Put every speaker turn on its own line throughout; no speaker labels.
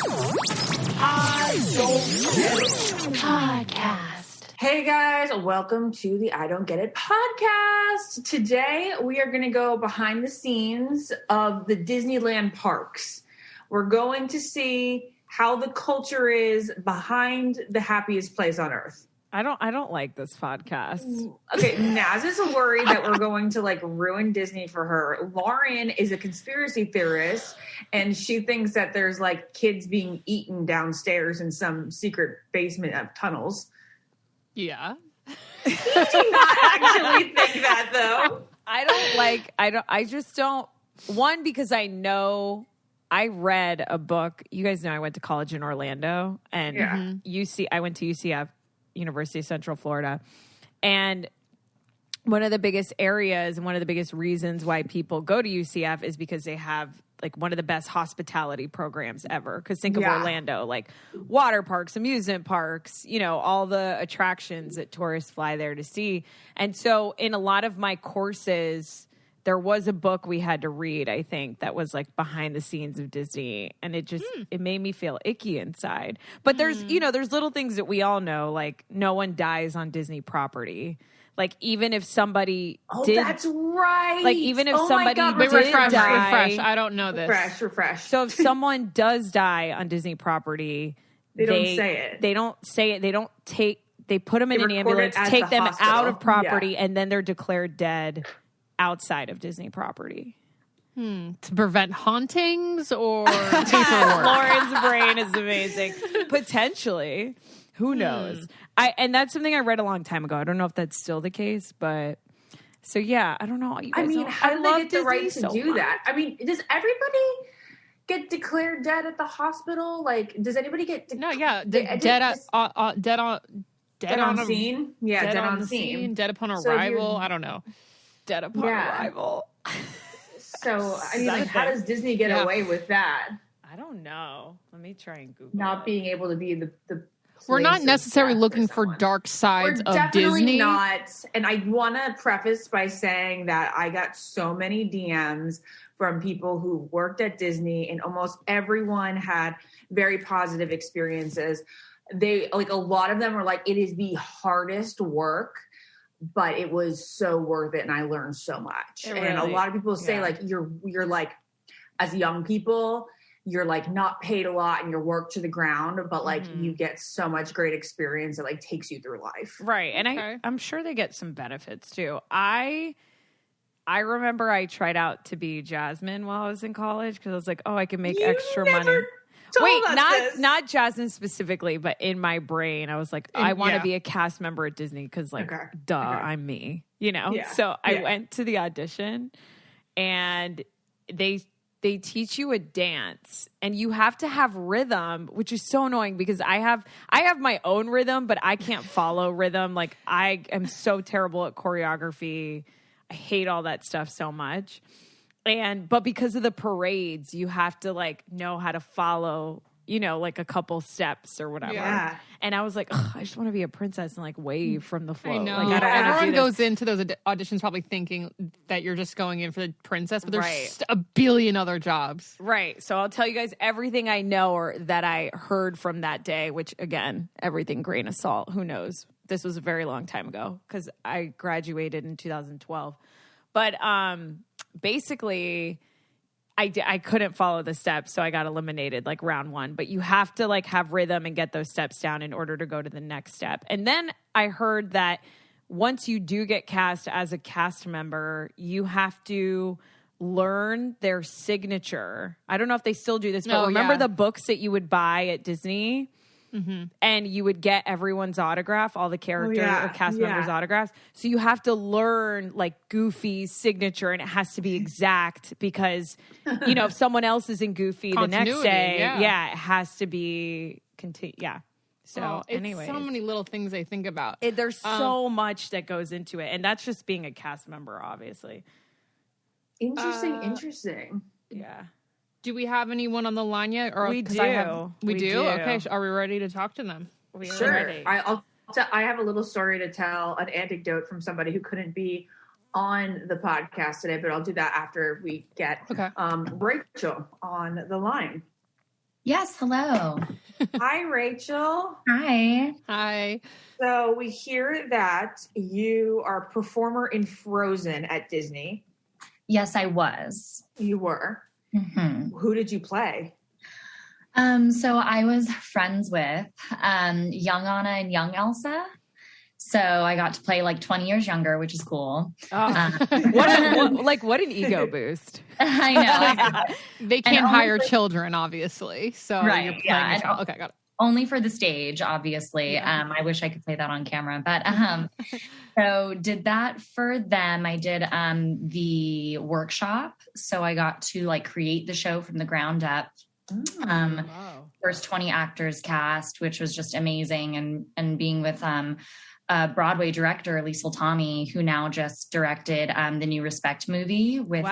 I Don't Get It Podcast. Hey guys, welcome to the I Don't Get It podcast. Today we are going to go behind the scenes of the Disneyland parks. We're going to see how the culture is behind the happiest place on earth.
I don't like this podcast.
Okay, Naz is worried that we're going to ruin Disney for her. Lauren is a conspiracy theorist, and she thinks that there's kids being eaten downstairs in some secret basement of tunnels.
Yeah.
You do not actually think that, though.
I just don't. One, because I read a book. You guys know I went to college in Orlando, and I went to UCF. University of Central Florida. And one of the biggest areas and one of the biggest reasons why people go to UCF is because they have one of the best hospitality programs ever. Because think of Orlando, water parks, amusement parks, all the attractions that tourists fly there to see. And so in a lot of my courses, there was a book we had to read, I think, that was behind the scenes of Disney. And it just, it made me feel icky inside. But there's, there's little things that we all know, no one dies on Disney property. Even if somebody did.
That's right.
Even if somebody did
refresh.
die.
I don't know this.
Refresh.
So if someone does die on Disney property.
They don't say it.
They don't say it. They don't take, they put them in an ambulance, take them out of property, and then they're declared dead outside of Disney property.
To prevent hauntings or paperwork?
Lauren's brain is amazing. Potentially. Who knows? And that's something I read a long time ago. I don't know if that's still the case, but so yeah, I don't know.
How do they get the right to do that? Does everybody get declared dead at the hospital? Does anybody get
dead on
scene? Yeah, dead on scene.
Dead upon arrival. I don't know.
Dead upon arrival.
So, how does Disney get away with that?
I don't know. Let me try and Google
Not being able to be the
We're not necessarily looking for dark sides of Disney.
We're definitely not. And I want to preface by saying that I got so many DMs from people who worked at Disney, and almost everyone had very positive experiences. They a lot of them were it is the hardest work, but it was so worth it, and I learned so much. And a lot of people say you're as young people, you're not paid a lot and you're worked to the ground, but you get so much great experience that takes you through life.
Right. And I'm sure they get some benefits too. I remember I tried out to be Jasmine while I was in college because I was I can make extra money. Wait, not Jasmine specifically, but in my brain, I was I want to be a cast member at Disney because, I'm me, Yeah. So I went to the audition, and they teach you a dance, and you have to have rhythm, which is so annoying because I have my own rhythm, but I can't follow rhythm. I am so terrible at choreography. I hate all that stuff so much. But because of the parades, you have to know how to follow, a couple steps or whatever. Yeah. And I was I just want to be a princess and wave from the float.
I know. Everyone goes into those auditions probably thinking that you're just going in for the princess, but there's just a billion other jobs.
Right. So I'll tell you guys everything I know or that I heard from that day, which again, everything grain of salt. Who knows? This was a very long time ago because I graduated in 2012. But basically, I couldn't follow the steps, so I got eliminated round one. But you have to have rhythm and get those steps down in order to go to the next step. And then I heard that once you do get cast as a cast member, you have to learn their signature. I don't know if they still do this, but remember the books that you would buy at Disney? Mm-hmm. And you would get everyone's autograph, all the character or cast members' autographs. So you have to learn Goofy's signature, and it has to be exact because, if someone else is in Goofy the next day, it has to be So,
anyways, so many little things I think about.
There's so much that goes into it, and that's just being a cast member, obviously.
Interesting.
Yeah.
Do we have anyone on the line yet? Or
we do.
We do? Okay. Are we ready to talk to them?
Sure. Ready. I have a little story to tell, an anecdote from somebody who couldn't be on the podcast today, but I'll do that after we get Rachel on the line.
Yes, hello.
Hi, Rachel.
Hi.
Hi.
So we hear that you are a performer in Frozen at Disney.
Yes, I was.
You were.
Mm-hmm.
Who did you play?
So I was friends with young Anna and young Elsa. So I got to play like 20 years younger, which is cool.
Oh, what an ego boost.
I know.
They can't hire children, obviously. So
right,
you're playing
yeah.
Okay, got it.
Only for the stage, obviously. Yeah. I wish I could play that on camera. But so did that for them. I did the workshop. So I got to like create the show from the ground up. Wow. First 20 actors cast, which was just amazing. And being with Broadway director Liesl Tommy, who now just directed the new Respect movie with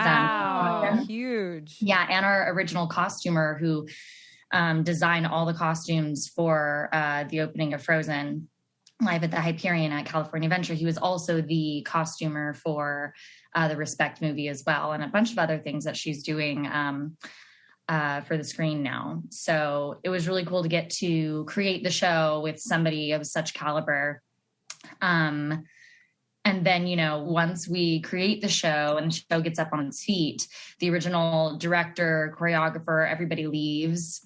huge.
Yeah, and our original costumer who designed all the costumes for the opening of Frozen live at the Hyperion at California Adventure. He was also the costumer for the Respect movie as well, and a bunch of other things that she's doing for the screen now. So it was really cool to get to create the show with somebody of such caliber. And then, once we create the show and the show gets up on its feet, the original director, choreographer, everybody leaves.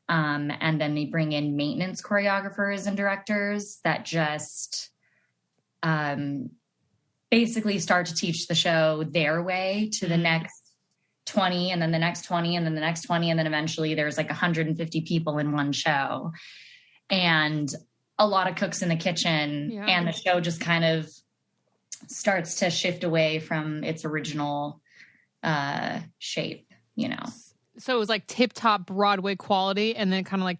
And then they bring in maintenance choreographers and directors that just basically start to teach the show their way to the next 20, and then the next 20, and then the next 20. And then eventually there's like 150 people in one show. And a lot of cooks in the kitchen, and the show just kind of starts to shift away from its original shape,
So it was like tip top Broadway quality, and then it's kind of like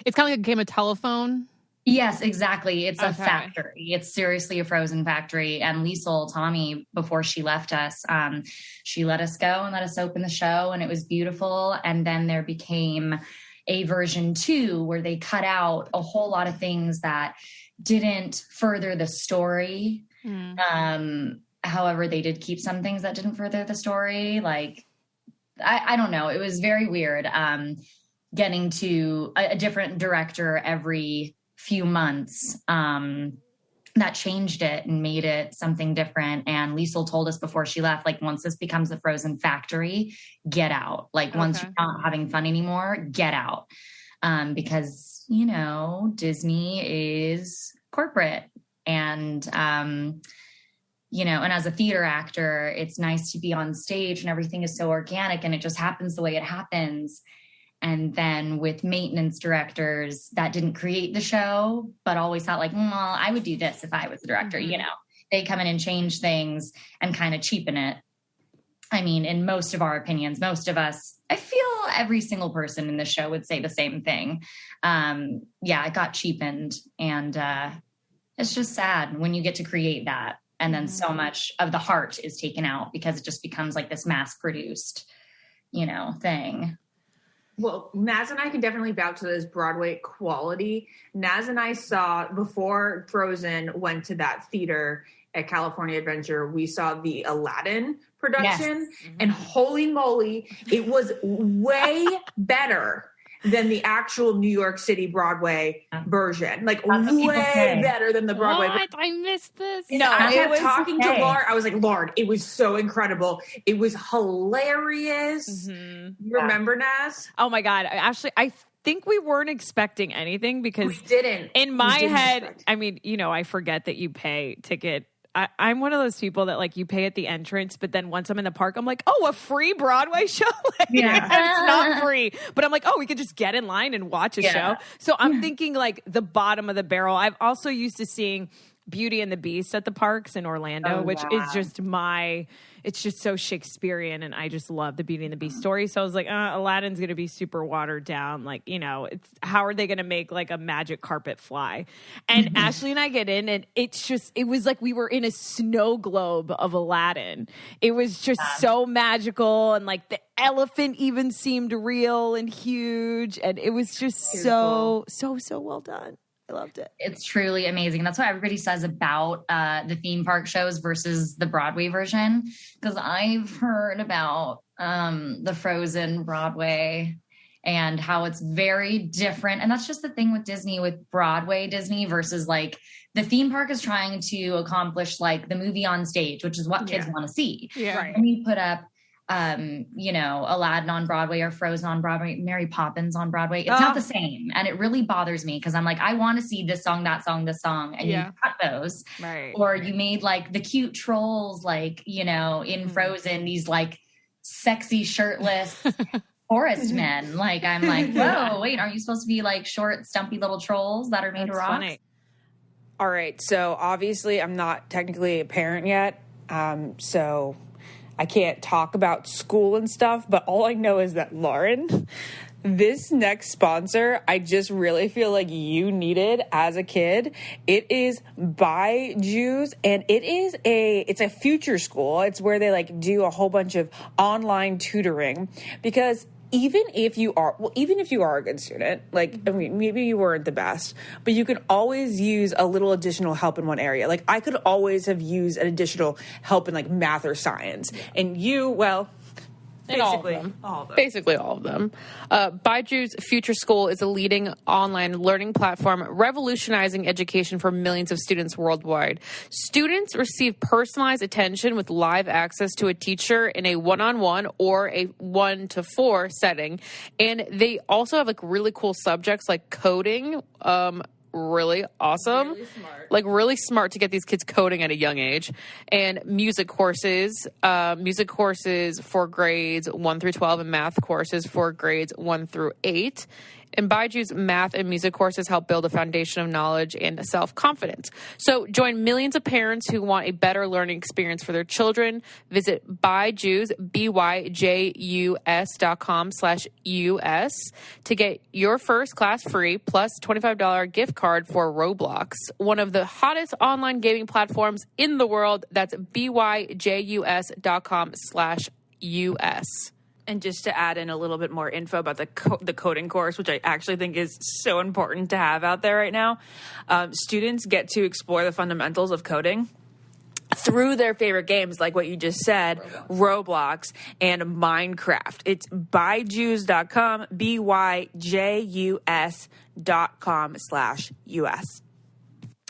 a game of telephone.
Yes, exactly. It's a factory. It's seriously a Frozen factory. And Liesl Tommy, before she left us, she let us go and let us open the show, and it was beautiful. And then there became a version 2 where they cut out a whole lot of things that didn't further the story. However, they did keep some things that didn't further the story. Like, I don't know. It was very weird getting to a different director every few months that changed it and made it something different. And Liesl told us before she left, like, once this becomes the Frozen factory, get out. Like, once you're not having fun anymore, get out. Because, Disney is corporate. And, and as a theater actor, it's nice to be on stage and everything is so organic and it just happens the way it happens. And then with maintenance directors that didn't create the show, but always thought like, well, I would do this if I was the director, they come in and change things and kind of cheapen it. I mean, in most of our opinions, most of us, I feel every single person in the show would say the same thing. It got cheapened, and it's just sad when you get to create that. And then so much of the heart is taken out because it just becomes like this mass produced, thing.
Well, Naz and I can definitely vouch to this Broadway quality. Naz and I saw, before Frozen went to that theater at California Adventure, we saw the Aladdin production. Yes. And holy moly, it was way better than the actual New York City Broadway version. Like, way better than the Broadway version.
I missed this.
No, I kept talking to Lauren. I was like, Lauren, it was so incredible. It was hilarious. You remember, Naz?
Oh my God. Actually, I think we weren't expecting anything because
we didn't.
In my head, I mean, I forget that you pay ticket. I'm one of those people that like you pay at the entrance, but then once I'm in the park, I'm like, oh, a free Broadway show? It's not free, but I'm like, oh, we could just get in line and watch a show. So I'm thinking like the bottom of the barrel. I've also used to seeing Beauty and the Beast at the parks in Orlando, which is just it's just so Shakespearean, and I just love the Beauty and the Beast story. So I was like, Aladdin's going to be super watered down. Like, it's how are they going to make like a magic carpet fly? And Ashley and I get in, and it was like we were in a snow globe of Aladdin. It was just so magical, and like the elephant even seemed real and huge, and it was just so well done. I loved it.
It's truly amazing. That's what everybody says about the theme park shows versus the Broadway version. Because I've heard about the Frozen Broadway, and how it's very different. And that's just the thing with Disney, with Broadway Disney versus like the theme park is trying to accomplish like the movie on stage, which is what kids want to see.
Yeah.
Right.
And you put up, you know, Aladdin on Broadway or Frozen on Broadway, Mary Poppins on Broadway. It's not the same. And it really bothers me because I'm like, I want to see this song, that song, this song. And you cut those.
Right.
Or you made like the cute trolls, like, you know, in Frozen, these like sexy shirtless forest men. Like, I'm like, whoa, wait, aren't you supposed to be like short, stumpy little trolls that are made of rocks?
Funny.
All right. So obviously I'm not technically a parent yet. So I can't talk about school and stuff, but all I know is that Lauren, this next sponsor, I just really feel like you needed as a kid. It is Byju's, and it's a future school. It's where they like do a whole bunch of online tutoring, because even if you are a good student, like, I mean, maybe you weren't the best, but you can always use a little additional help in one area. Like, I could always have used an additional help in like math or science. And you, well, basically all of them.
Basically all of them. Byju's Future School is a leading online learning platform revolutionizing education for millions of students worldwide. Students receive personalized attention with live access to a teacher in a one-on-one or a 1-to-4 setting. And they also have like really cool subjects like coding, really awesome.
Really smart.
Like really smart to get these kids coding at a young age. And music courses for grades 1 through 12 and math courses for grades 1 through 8. And Byju's math and music courses help build a foundation of knowledge and self-confidence. So join millions of parents who want a better learning experience for their children. Visit Byju's, BYJUS.com/US to get your first class free plus $25 gift card for Roblox, one of the hottest online gaming platforms in the world. That's BYJUS.com/US.
And just to add in a little bit more info about the coding course, which I actually think is so important to have out there right now, students get to explore the fundamentals of coding through their favorite games, like what you just said, Roblox and Minecraft. It's Byju's.com, BYJUS.com/US.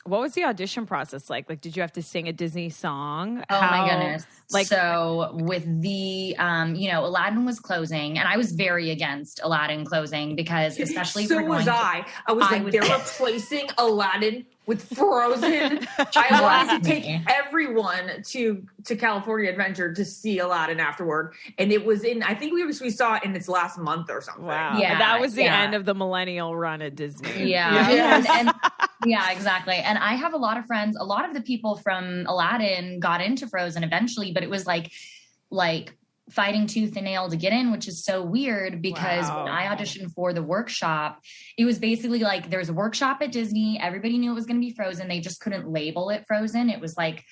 What was the audition process like? Like, did you have to sing a Disney song?
Oh my goodness. Like, so with the, Aladdin was closing, and I was very against Aladdin closing because especially
so was I. I was like, they're replacing Aladdin with Frozen. I wanted to take everyone to California Adventure to see Aladdin afterward. And it was I think we saw it in its last month or something.
Wow. Yeah. That was the end of the millennial run at Disney.
Yeah. Yes. And yeah, exactly. And I have a lot of friends, a lot of the people from Aladdin got into Frozen eventually, but it was like fighting tooth and nail to get in, which is so weird because when I auditioned for the workshop, it was basically like there's a workshop at Disney. Everybody knew it was going to be Frozen. They just couldn't label it Frozen. It was like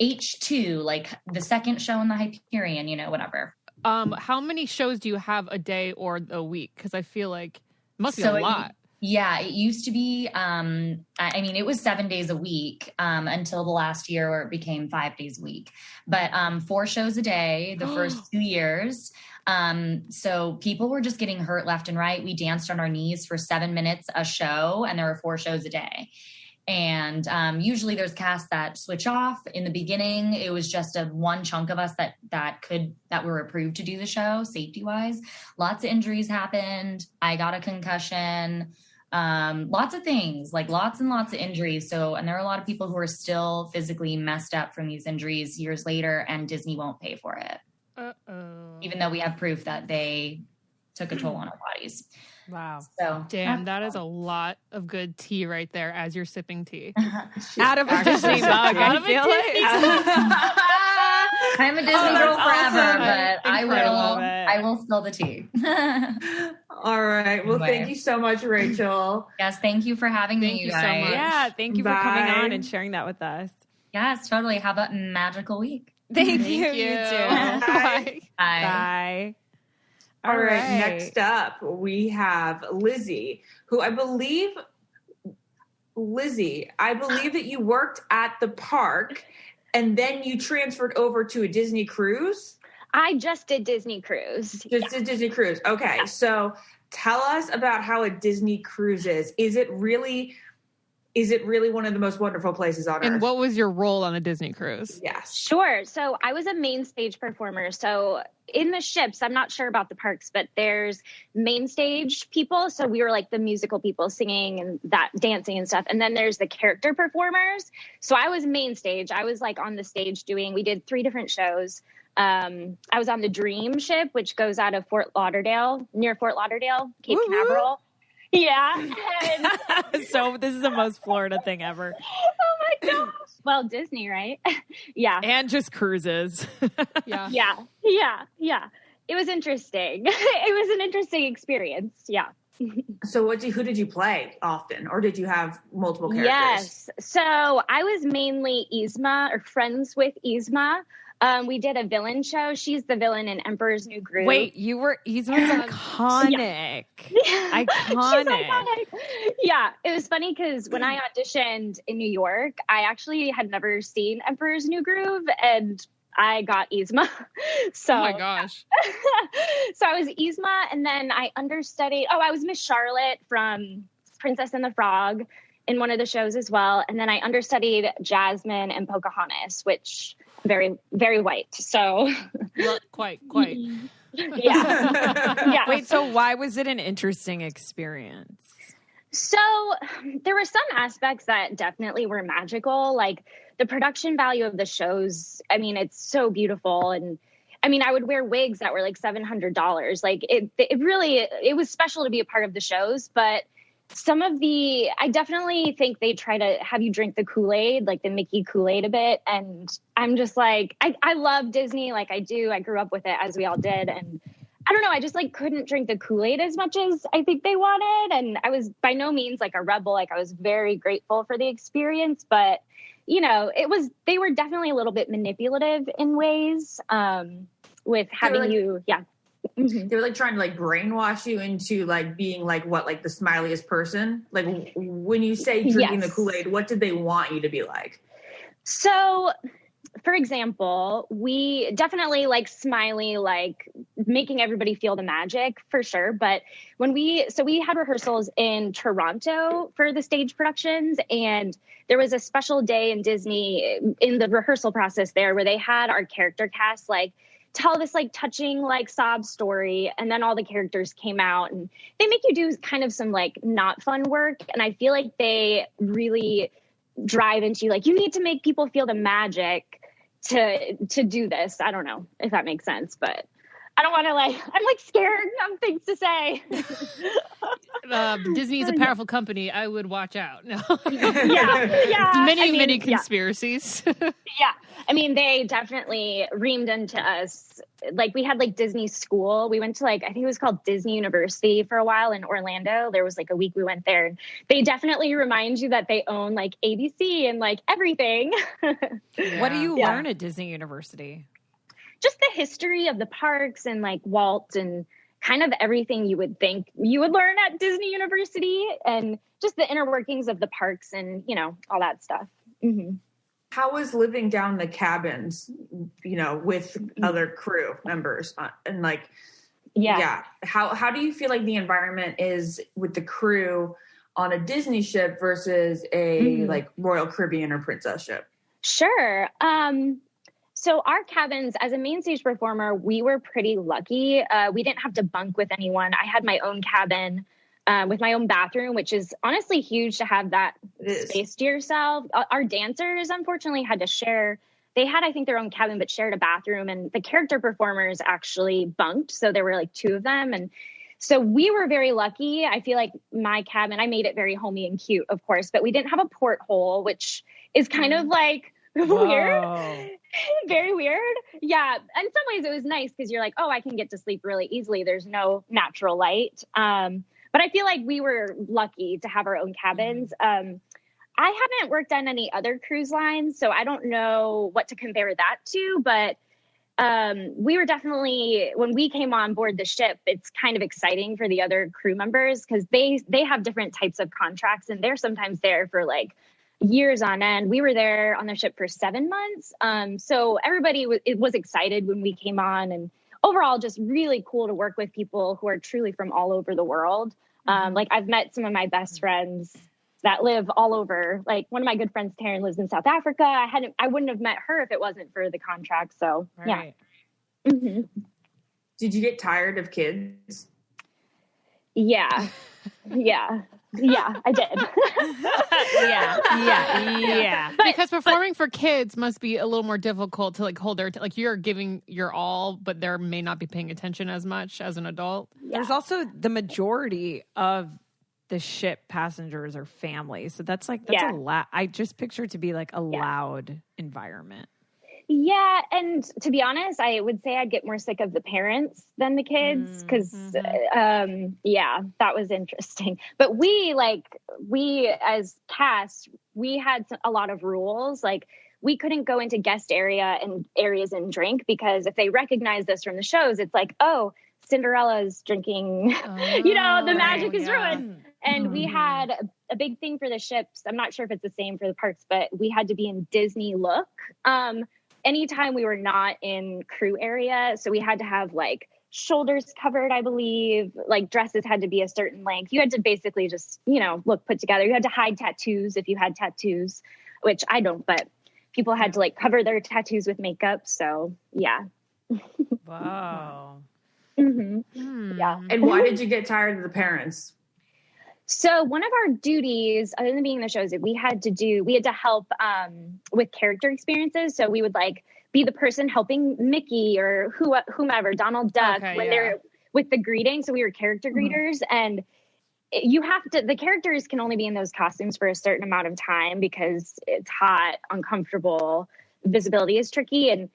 H2, like the second show in the Hyperion, whatever.
How many shows do you have a day or a week? Because I feel like it must be a lot.
Yeah, it used to be, it was 7 days a week until the last year where it became 5 days a week. But 4 shows a day the first 2 years. So people were just getting hurt left and right. We danced on our knees for 7 minutes a show, and there were 4 shows a day. And usually there's casts that switch off. In the beginning, it was just one chunk of us that were approved to do the show, safety-wise. Lots of injuries happened. I got a concussion. Lots of things, like lots and lots of injuries. So, and there are a lot of people who are still physically messed up from these injuries years later, and Disney won't pay for it. Even though we have proof that they took a toll on our bodies.
Wow.
So damn, that is a lot of good tea right there as you're sipping tea.
Out of a Disney mug, I feel it.
I'm a Disney girl forever, but I will spill the tea.
All right. Well, thank you so much, Rachel.
Yes, thank you for having me, you guys.
So much.
Yeah, thank you for coming on and sharing that with us.
Yes, totally. Have a magical week.
Thank you. You too.
Bye.
Bye.
All right. Next up, we have Lizzie, who I believe that you worked at the park and then you transferred over to a Disney cruise.
I just did Disney cruise.
Just did Disney cruise. Okay. So tell us about how a Disney cruise is. Is it really one of the most wonderful places on earth?
And what was your role on a Disney cruise?
Yes.
Sure. So I was a main stage performer. So in the ships, I'm not sure about the parks, but there's main stage people. So we were like the musical people singing and that dancing and stuff. And then there's the character performers. So I was main stage. I was like on the stage we did 3 different shows. I was on the Dream ship, which goes out of near Fort Lauderdale, Cape Canaveral. Yeah. And
so this is the most Florida thing ever.
Oh my gosh. Well, Disney, right? Yeah.
And just cruises.
Yeah. It was interesting. It was an interesting experience. Yeah.
So who did you play often? Or did you have multiple characters?
Yes. So I was mainly Yzma, or friends with Yzma. We did a villain show. She's the villain in Emperor's New Groove.
Wait, Yzma's iconic.
Yeah.
Iconic.
She's iconic. Yeah, it was funny because when I auditioned in New York, I actually had never seen Emperor's New Groove, and I got Yzma. So,
oh my gosh.
So I was Yzma, and then I understudied. I was Miss Charlotte from Princess and the Frog in one of the shows as well. And then I understudied Jasmine and Pocahontas, which very, very white. So
quite.
Yeah.
Wait, so why was it an interesting experience?
So there were some aspects that definitely were magical, like the production value of the shows. I mean, it's so beautiful. And I mean, I would wear wigs that were like $700. Like it was special to be a part of the shows, but I definitely think they try to have you drink the Kool-Aid, like the Mickey Kool-Aid a bit. And I'm just like, I love Disney. Like I do. I grew up with it, as we all did. And I don't know. I just like couldn't drink the Kool-Aid as much as I think they wanted. And I was by no means like a rebel. Like I was very grateful for the experience, but they were definitely a little bit manipulative in ways, with having
Mm-hmm. They were like trying to like brainwash you into like being like the smiliest person. Like when you say drinking the Kool-Aid, what did they want you to be like?
So, for example, we definitely like smiley, like making everybody feel the magic for sure. But we had rehearsals in Toronto for the stage productions, and there was a special day in Disney in the rehearsal process there where they had our character cast like tell this like touching like sob story, and then all the characters came out and they make you do kind of some like not fun work. And I feel like they really drive into like, you need to make people feel the magic to do this. I don't know if that makes sense, but I don't want to I'm like scared of things to say.
Disney is a powerful company. I would watch out. No.
Yeah.
Many conspiracies.
Yeah. I mean, they definitely reamed into us. Like we had like Disney school. We went to I think it was called Disney University for a while in Orlando. There was like a week we went there, and they definitely remind you that they own like ABC and like everything.
Yeah. What do you learn at Disney University?
Just the history of the parks and like Walt and kind of everything you would think you would learn at Disney University, and just the inner workings of the parks and, all that stuff. Mm-hmm.
How was living down the cabins, with other crew members and how do you feel like the environment is with the crew on a Disney ship versus a like Royal Caribbean or Princess ship?
Sure. So our cabins, as a main stage performer, we were pretty lucky. We didn't have to bunk with anyone. I had my own cabin with my own bathroom, which is honestly huge to have that space to yourself. Our dancers, unfortunately, had to share. They had, I think, their own cabin, but shared a bathroom. And the character performers actually bunked. So there were like 2 of them. And so we were very lucky. I feel like my cabin, I made it very homey and cute, of course, but we didn't have a porthole, which is kind of like weird. Very weird. Yeah. In some ways it was nice because you're like, oh, I can get to sleep really easily. There's no natural light. But I feel like we were lucky to have our own cabins. I haven't worked on any other cruise lines, so I don't know what to compare that to, but we were definitely, when we came on board the ship, it's kind of exciting for the other crew members because they have different types of contracts, and they're sometimes there for like years on end. We were there on the ship for 7 months. So everybody was excited when we came on, and overall just really cool to work with people who are truly from all over the world. Like I've met some of my best friends that live all over. Like one of my good friends, Taryn, lives in South Africa. I wouldn't have met her if it wasn't for the contract. So
Right.
yeah. Mm-hmm.
Did you get tired of kids?
Yeah. Yeah, I did.
Yeah.
Because performing for kids must be a little more difficult to like hold their like you're giving your all, but they may not be paying attention as much as an adult.
Yeah.
There's also the majority of the ship passengers are families, so that's a lot. I just picture it to be like a loud environment.
Yeah, and to be honest, I would say I'd get more sick of the parents than the kids because, that was interesting. But we as cast, we had a lot of rules. Like we couldn't go into guest areas and drink because if they recognized us from the shows, it's like, oh, Cinderella's drinking. The magic is ruined. And we had a big thing for the ships. I'm not sure if it's the same for the parks, but we had to be in Disney look. Anytime we were not in crew area. So we had to have like shoulders covered, I believe, like dresses had to be a certain length. You had to basically just, look put together. You had to hide tattoos if you had tattoos, which I don't, but people had to like cover their tattoos with makeup. So yeah.
Wow.
Yeah.
And why did you get tired of the parents?
So one of our duties, other than being in the shows, we had to help with character experiences. So we would like be the person helping Mickey or whomever, Donald Duck, they're with the greeting. So we were character greeters, and the characters can only be in those costumes for a certain amount of time because it's hot, uncomfortable, visibility is tricky, and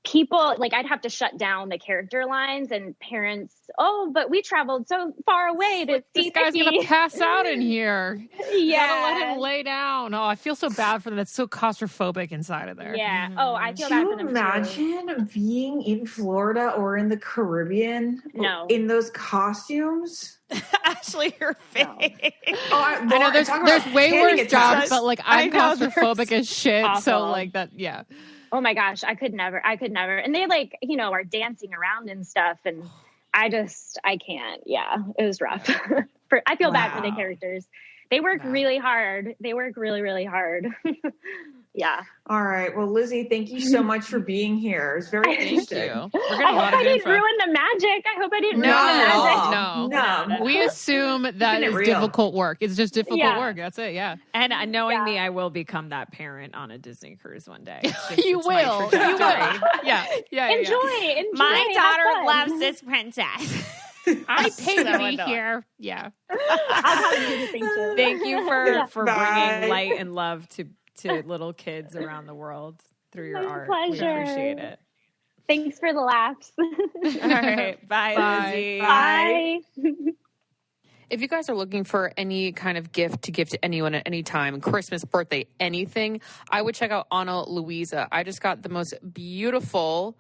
people like I'd have to shut down the character lines, and parents, but we traveled so far away to see
this guy's
Mickey.
gonna pass out in here.
Yeah,
gotta let him lay down. Oh, I feel so bad for them. That's so claustrophobic inside of there.
Yeah. Oh, I feel bad for them.
Can you imagine being in Florida or in the Caribbean?
No.
In those costumes?
Ashley, your face.
No.
I know there's way worse jobs, but like I'm claustrophobic as shit.
Awful.
So like that, yeah.
Oh my gosh, I could never. And they like, are dancing around and stuff. And I can't. Yeah, it was rough. I feel bad for the characters. They work really hard. They work really, really hard. Yeah.
All right. Well, Lizzie, thank you so much for being here. It's very interesting.
We're
I
getting a lot
hope
of
I didn't
info.
ruin the magic. I hope I didn't ruin the magic.
No.
We assume that is difficult work. It's just difficult work. That's it. Yeah.
And knowing me, I will become that parent on a Disney cruise one day.
You will. Yeah.
Enjoy.
My
Have
daughter
fun.
loves this princess.
I paid to be here. Yeah.
I'll probably do the same too.
Thank you for
Bye.
bringing light and love to little kids around the world through your
My
art.
pleasure.
We appreciate it.
Thanks for the laughs.
All right. Bye, Lizzie.
Bye.
If you guys are looking for any kind of gift to give to anyone at any time, Christmas, birthday, anything, I would check out Ana Luisa. I just got the most beautiful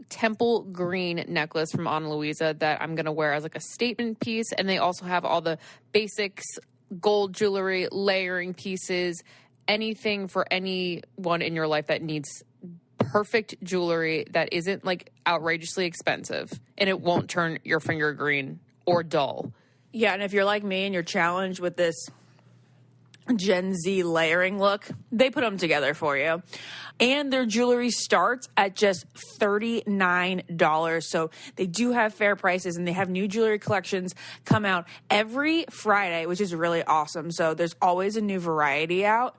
temple green necklace from Ana Luisa that I'm going to wear as like a statement piece. And they also have all the basics, gold jewelry, layering pieces, anything for anyone in your life that needs perfect jewelry that isn't like outrageously expensive and it won't turn your finger green or dull.
Yeah, and if you're like me and you're challenged with this Gen Z layering look, they put them together for you. And their jewelry starts at just $39. So they do have fair prices, and they have new jewelry collections come out every Friday, which is really awesome. So there's always a new variety out.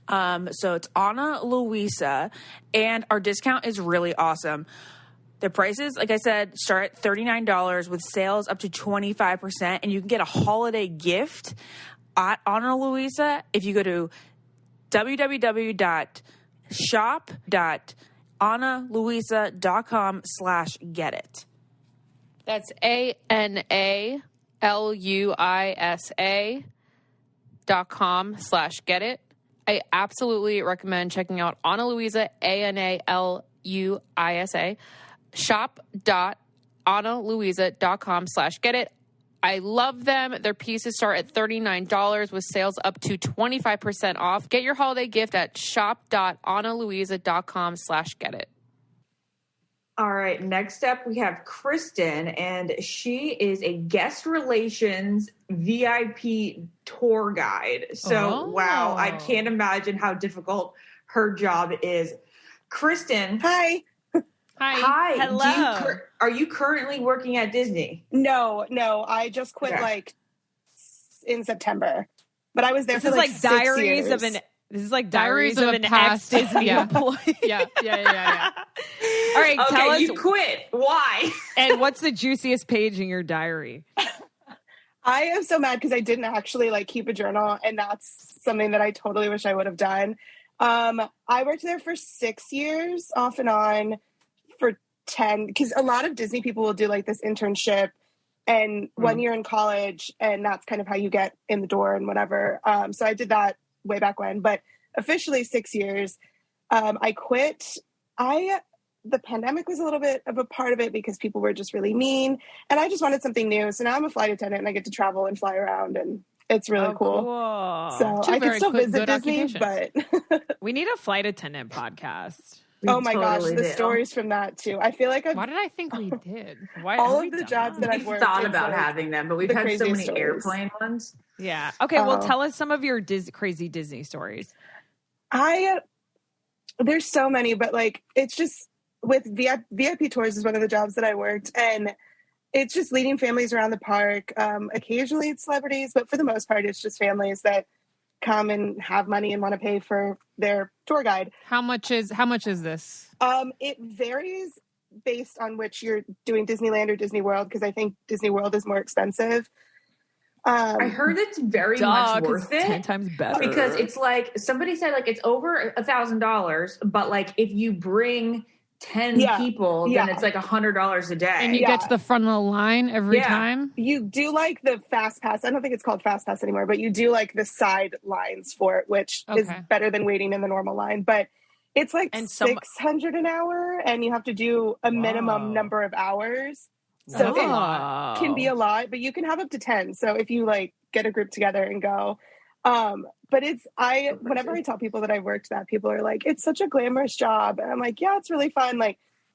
So it's Ana Luisa, and our discount is really awesome. The prices, like I said, start at $39 with sales up to 25%, and you can get a holiday gift at Ana Luisa if you go to www.shop.analuisa.com/get-it.
That's ANALUISA.com/get-it. I absolutely recommend checking out Ana Luisa, ANALUISA, shop.analuisa.com/get-it. I love them. Their pieces start at $39 with sales up to 25% off. Get your holiday gift at shop.analuisa.com/get-it.
All right, next up we have Kristen, and she is a guest relations VIP tour guide. So, wow, I can't imagine how difficult her job is. Kristen.
Hi.
Hello. Are you currently working at Disney?
No, I just quit in September. But I was there for like 6
diaries
years.
of an This is like diaries of an ex-Disney employee.
Yeah.
All right, tell us.
You quit. Why?
And what's the juiciest page in your diary?
I am so mad because I didn't actually keep a journal, and that's something that I totally wish I would have done. I worked there for 6 years, off and on, for 10, because a lot of Disney people will do this internship and 1 year in college, and that's kind of how you get in the door and whatever. So I did that way back when, but officially 6 years. I quit. The pandemic was a little bit of a part of it because people were just really mean, and I just wanted something new. So now I'm a flight attendant and I get to travel and fly around, and it's really cool. So I can still visit Disney, but
we need a flight attendant podcast.
Oh my gosh, the stories from that too. I feel like
why did I think we did?
All of the jobs that I've worked,
thought about having them, but we've had so many airplane ones.
Yeah. Okay. Well, tell us some of your crazy Disney stories.
There's so many, but it's just with VIP tours is one of the jobs that I worked, and it's just leading families around the park. Occasionally it's celebrities, but for the most part, it's just families that come and have money and want to pay for their tour guide.
How much is this?
It varies based on which you're doing, Disneyland or Disney World, because I think Disney World is more expensive.
I heard it's very much worth it.
10 times better.
Because it's somebody said it's over $1,000, but if you bring 10 people, then it's $100 a day.
And you get to the front of the line every time?
You do the fast pass. I don't think it's called fast pass anymore, but you do the side lines for it, which is better than waiting in the normal line. But it's $600 an hour, and you have to do a minimum number of hours. So it can be a lot, but you can have up to 10. So if you get a group together and go, but whenever I tell people that I worked that, people are like, it's such a glamorous job. And I'm like, yeah, it's really fun.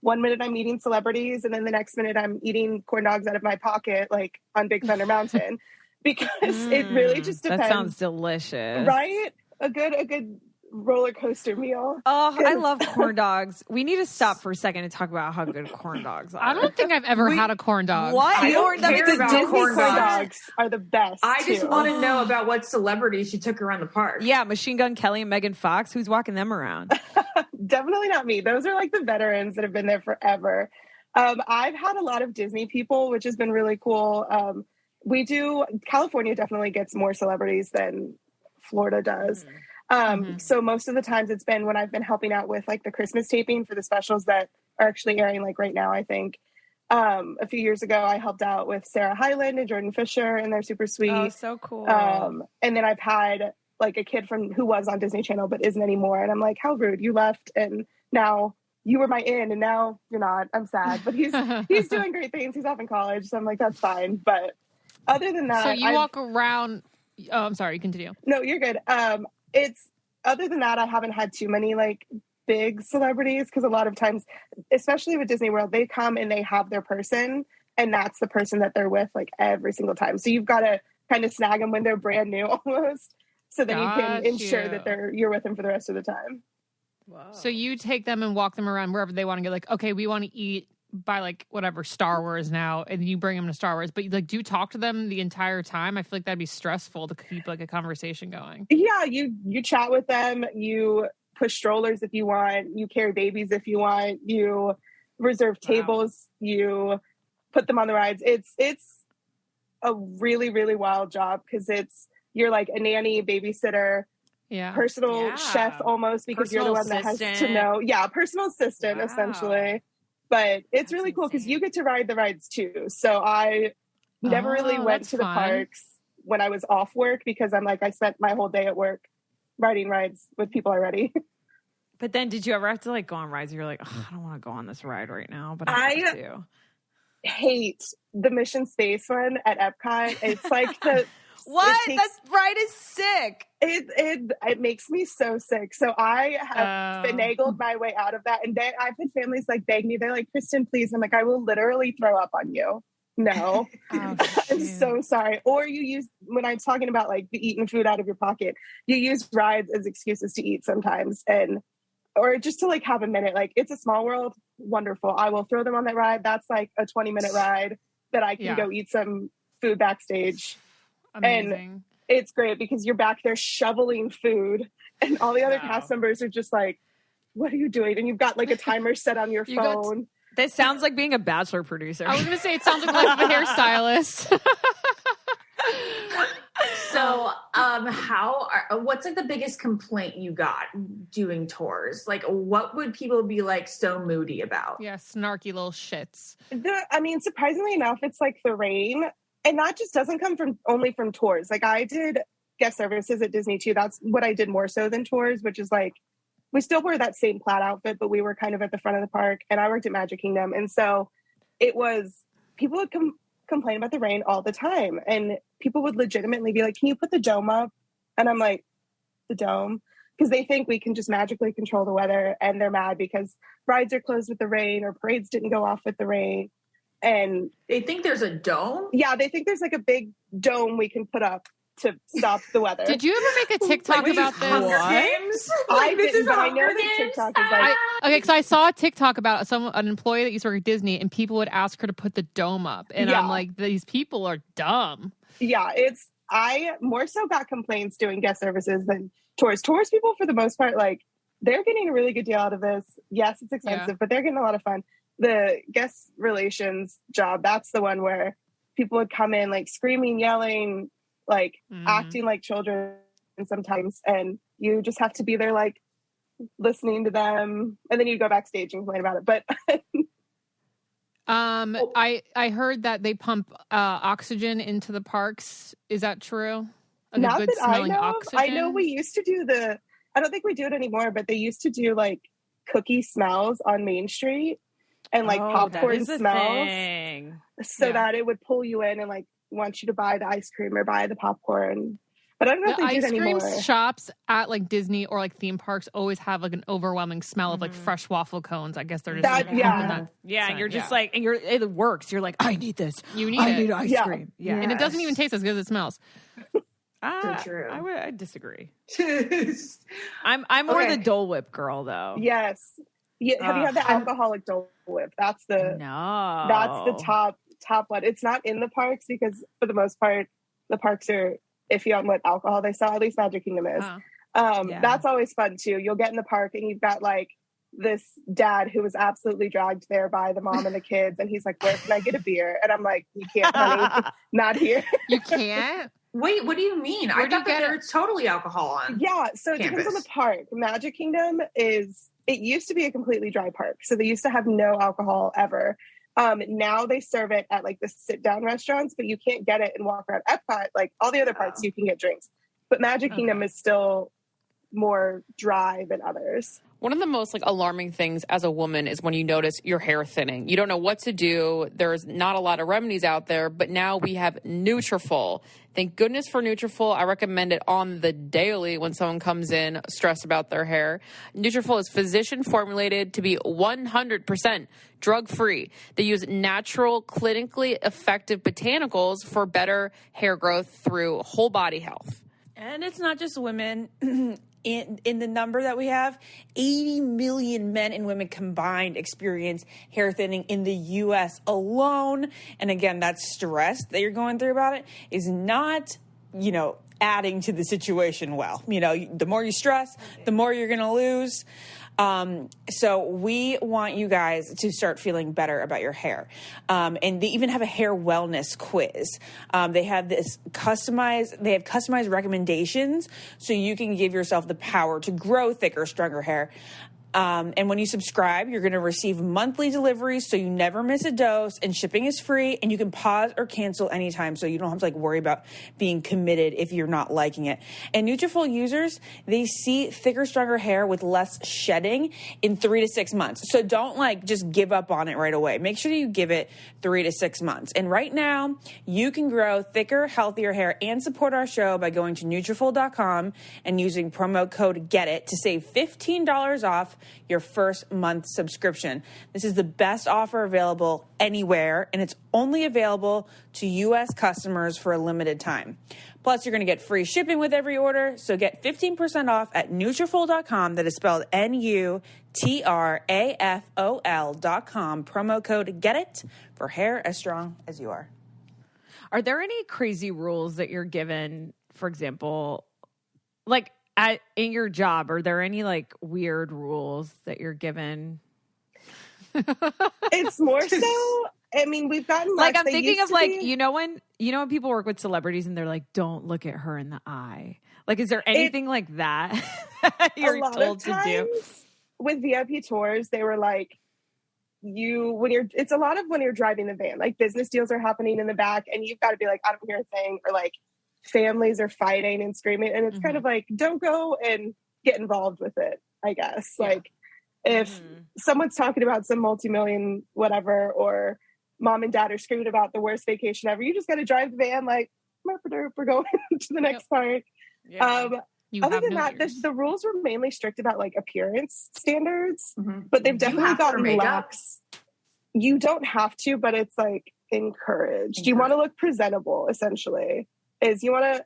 1 minute I'm meeting celebrities, and then the next minute I'm eating corn dogs out of my pocket, on Big Thunder Mountain, because it really just depends.
That sounds delicious.
Right? A good roller coaster meal.
Oh, I love corn dogs. We need to stop for a second and talk about how good corn dogs are.
I don't think I've ever had a corn dog.
What?
I don't care about
Disney
corn
dogs are the best.
I just want to know about what celebrities she took around the park.
Yeah, Machine Gun Kelly and Megan Fox. Who's walking them around?
Definitely not me. Those are the veterans that have been there forever. I've had a lot of Disney people, which has been really cool. California definitely gets more celebrities than Florida does. So most of the times it's been when I've been helping out with the Christmas taping for the specials that are actually airing right now, I think. A few years ago, I helped out with Sarah Hyland and Jordan Fisher, and they're super sweet.
Oh, so cool.
And then I've had a kid who was on Disney Channel but isn't anymore. And I'm like, how rude, you left and now you were my in and now you're not. I'm sad, but he's doing great things. He's off in college. So I'm like, that's fine. But other than that,
so you walk around. Oh, I'm sorry. Continue.
No, you're good. It's other than that, I haven't had too many big celebrities, because a lot of times, especially with Disney World, they come and they have their person, and that's the person that they're with every single time. So you've got to kind of snag them when they're brand new almost, so then you can ensure that you're with them for the rest of the time.
Wow. So you take them and walk them around wherever they want to go. Okay, we want to eat by whatever Star Wars now, and you bring them to Star Wars, but do you talk to them the entire time? I feel like that'd be stressful to keep a conversation going.
Yeah, you chat with them, you push strollers if you want, you carry babies if you want, you reserve tables, you put them on the rides. It's a really, really wild job, because you're a nanny, babysitter, personal chef almost, because
personal
you're the one
assistant.
that has to know. Yeah, personal assistant essentially. But it's really cool because you get to ride the rides too. So I never really went to the parks when I was off work, because I'm I spent my whole day at work riding rides with people already.
But then did you ever have to go on rides? You're like, I don't want to go on this ride right now, but I have to.
Hate the Mission Space one at Epcot. It's
What? That ride is sick.
It makes me so sick. So I have finagled my way out of that. And I've had families like beg me. They're like, Kristen, please. I'm like, I will literally throw up on you. No, I'm so sorry. Or you use, when I'm talking about like the eating food out of your pocket, you use rides as excuses to eat sometimes. Or just to like have a minute, like it's a small world. Wonderful. I will throw them on that ride. That's like a 20-minute ride that I can go eat some food backstage.
Amazing.
And it's great because you're back there shoveling food and all the other cast members are just like, what are you doing? And you've got like a timer set on your phone.
That sounds like being a Bachelor producer.
I was going to say, it sounds like life of a hairstylist.
So, what's like the biggest complaint you got doing tours? Like, what would people be like so moody about?
Yeah, snarky little shits.
Surprisingly enough, it's like the rain. And that just doesn't come only from tours. Like I did guest services at Disney too. That's what I did more so than tours, which is like, we still wear that same plaid outfit, but we were kind of at the front of the park and I worked at Magic Kingdom. And so people would complain about the rain all the time. And people would legitimately be like, can you put the dome up? And I'm like, the dome? Because they think we can just magically control the weather. And they're mad because rides are closed with the rain or parades didn't go off with the rain. And
they think there's a dome?
Yeah, they think there's like a big dome we can put up to stop the weather.
Did you ever make a TikTok about this?
I didn't, but I know that TikTok is like...
Okay, because I saw a TikTok about an employee that used to work at Disney, and people would ask her to put the dome up. And I'm like, these people are dumb.
Yeah, I more so got complaints doing guest services than tours. Tours people, for the most part, like, they're getting a really good deal out of this. Yes, it's expensive, but they're getting a lot of fun. The guest relations job, that's the one where people would come in, like, screaming, yelling, like acting like children sometimes, and you just have to be there like listening to them, and then you go backstage and complain about it. But
I heard that they pump oxygen into the parks. Is that true? Like
not that I know oxygen? I know we used to do I don't think we do it anymore, but they used to do like cookie smells on Main Street and like popcorn smells so that it would pull you in and like want you to buy the ice cream or buy the popcorn. But I don't know if they do it anymore.
Ice cream shops at like Disney or like theme parks always have like an overwhelming smell of like fresh waffle cones. I guess they're just
and you're just like, and it works. You're like, I need this.
You need
I need ice cream.
Yeah, and it doesn't even taste as good as it smells.
So true.
I disagree. I'm more the Dole Whip girl though.
Yes. Yeah, have you had the alcoholic Dole Whip? That's the top one. It's not in the parks because for the most part the parks are iffy on what alcohol they sell. At least Magic Kingdom is. That's always fun too. You'll get in the park and you've got like this dad who was absolutely dragged there by the mom and the kids, and he's like, where can I get a beer? And I'm like, you can't, honey. Not here.
You can't?
Wait, what do you mean? I thought that there's totally alcohol on
so it depends on the park. Magic Kingdom it used to be a completely dry park, so they used to have no alcohol ever. Now they serve it at like the sit-down restaurants, but you can't get it and walk around Epcot. Like all the other parks, you can get drinks. But Magic Kingdom is still more dry than others.
One of the most like alarming things as a woman is when you notice your hair thinning. You don't know what to do. There's not a lot of remedies out there, but now we have Nutrafol. Thank goodness for Nutrafol. I recommend it on the daily when someone comes in stressed about their hair. Nutrafol is physician formulated to be 100% drug-free. They use natural, clinically effective botanicals for better hair growth through whole body health.
And it's not just women. In the number that we have, 80 million men and women combined experience hair thinning in the U.S. alone. And again, that stress that you're going through about it is not, adding to the situation well. The more you stress, the more you're going to lose. So we want you guys to start feeling better about your hair. And they even have a hair wellness quiz. They have customized recommendations so you can give yourself the power to grow thicker, stronger hair. And when you subscribe, you're going to receive monthly deliveries so you never miss a dose, and shipping is free, and you can pause or cancel anytime so you don't have to like worry about being committed if you're not liking it. And Nutrafol users, they see thicker, stronger hair with less shedding in 3 to 6 months. So don't like just give up on it right away. Make sure you give it 3 to 6 months. And right now, you can grow thicker, healthier hair and support our show by going to Nutrafol.com and using promo code GETIT to save $15 off your first month subscription. This is the best offer available anywhere, and it's only available to U.S. customers for a limited time. Plus, you're going to get free shipping with every order, so get 15% off at Nutrafol.com. That is spelled Nutrafol.com. Promo code GETIT for hair as strong as you are.
Are there any crazy rules that you're given, for example, like in your job? Are there any like weird rules that you're given?
It's more so, I mean, we've gotten
like, I'm thinking of like, you know when people work with celebrities and they're like, don't look at her in the eye. Like, is there anything like that you're told to do?
With VIP tours, they were like, it's a lot of when you're driving the van, like business deals are happening in the back and you've got to be like, I don't hear a thing, or like families are fighting and screaming, and it's kind of like, don't go and get involved with it, I guess. Yeah. Like if someone's talking about some multi-million whatever, or mom and dad are screaming about the worst vacation ever, you just got to drive the van like, we're going to the next part. Yeah. Other than that, the rules were mainly strict about like appearance standards, but they've definitely gotten lax. You don't have to, but it's like encouraged. You want to look presentable, essentially. You want to,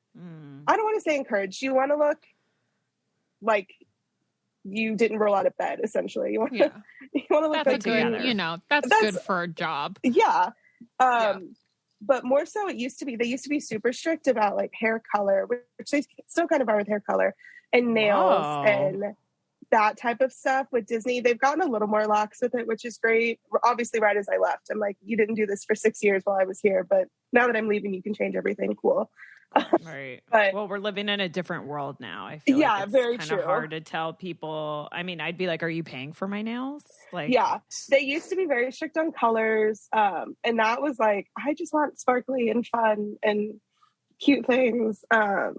I don't want to say encouraged. You want to look like you didn't roll out of bed, essentially. You want to look
that's good, that's good for a job.
Yeah. But more so they used to be super strict about like hair color, which they still kind of are with hair color, and nails and that type of stuff. With Disney, they've gotten a little more lax with it, which is great. Obviously, right as I left, I'm like, you didn't do this for 6 years while I was here, but now that I'm leaving, you can change everything. Cool.
Right. Well, we're living in a different world now. I feel like it's
very
kind
true.
of hard to tell people. I mean, I'd be like, are you paying for my nails? Like,
yeah, they used to be very strict on colors. And that was like, I just want sparkly and fun and cute things. But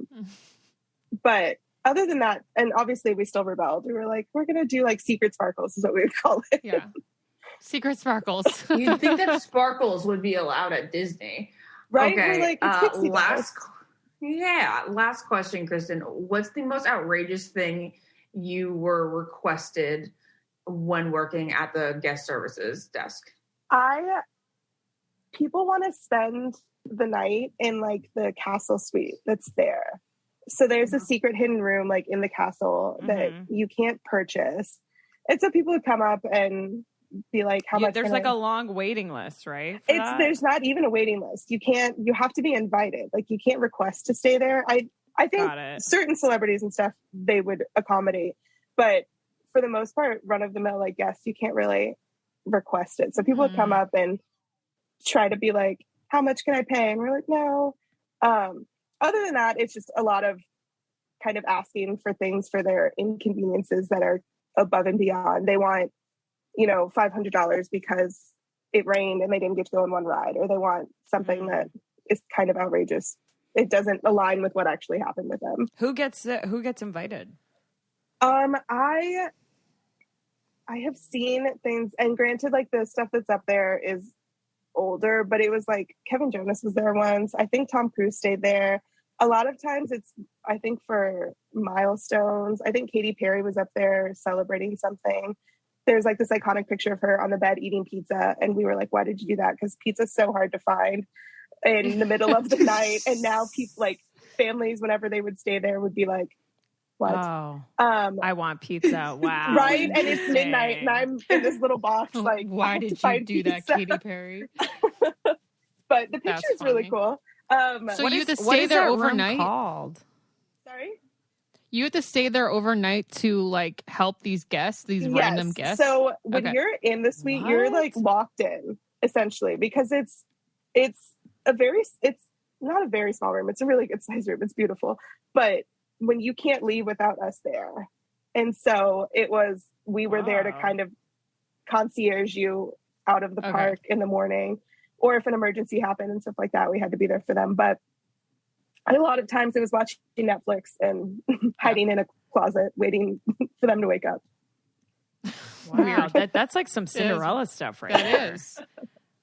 other than that, and obviously we still rebelled. We were like, we're going to do like secret sparkles is what we would call it.
Yeah. Secret sparkles.
You'd think that sparkles would be allowed at Disney.
Right?
Okay.
Like,
last question, Kristen. What's the most outrageous thing you were requested when working at the guest services desk?
People want to spend the night in like the castle suite that's there. So there's a secret hidden room like in the castle that you can't purchase. And so people would come up and be like, how much?
There's like a long waiting list, right?
There's not even a waiting list. You have to be invited. Like you can't request to stay there. I think certain celebrities and stuff, they would accommodate, but for the most part, run of the mill, like guests, you can't really request it. So people would come up and try to be like, how much can I pay? And we're like, no. Other than that, it's just a lot of kind of asking for things for their inconveniences that are above and beyond. They want, $500 because it rained and they didn't get to go on one ride, or they want something that is kind of outrageous. It doesn't align with what actually happened with them.
Who gets invited?
I have seen things, and granted, like the stuff that's up there is older, but it was like Kevin Jonas was there once. I think Tom Cruise stayed there. A lot of times I think for milestones. I think Katy Perry was up there celebrating something. There's like this iconic picture of her on the bed eating pizza. And we were like, why did you do that? Because pizza's so hard to find in the middle of the night. And now people, like families, whenever they would stay there, would be like, what?
Oh, I want pizza. Wow.
Right? And it's midnight and I'm in this little box. Like,
why did you do that, Katy Perry?
But the picture is really cool.
So you have to stay there overnight?
Called?
Sorry?
You have to stay there overnight to like help these guests, random guests?
So when you're in the suite, you're like locked in essentially, because it's not a very small room. It's a really good size room. It's beautiful. But when you can't leave without us there, And so we were there to kind of concierge you out of the park in the morning, or if an emergency happened and stuff like that, we had to be there for them. But a lot of times it was watching Netflix and hiding in a closet, waiting for them to wake up.
Wow, that's like some Cinderella stuff right there. It is.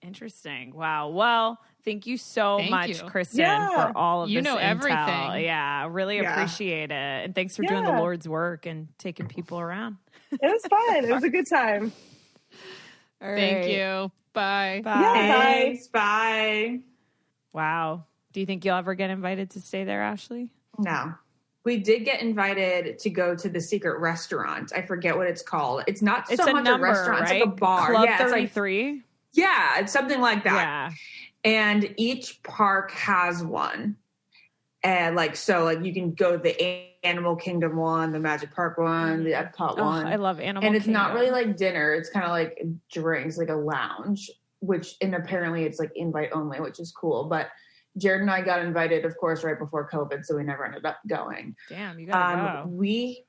Interesting. Wow. Well, thank you so much, Kristen, for all of this intel.
Everything.
Yeah, really appreciate it. And thanks for doing the Lord's work and taking people around.
It was fun. It was a good time.
All right. Thank you. Bye.
Bye.
Yeah,
Thanks. Bye.
Wow. Do you think you'll ever get invited to stay there, Ashley?
No. We did get invited to go to the secret restaurant. I forget what it's called. It's not so much a restaurant. Right? It's like a bar.
Club 33?
It's something like that. Yeah. And each park has one. And you can go to the Animal Kingdom one, the Magic Park one, the Epcot one.
I love Animal Kingdom.
And it's not really like dinner. It's kind of like drinks, like a lounge, and apparently it's like invite only, which is cool. But Jared and I got invited, of course, right before COVID, so we never ended up going.
Damn, you gotta go.
We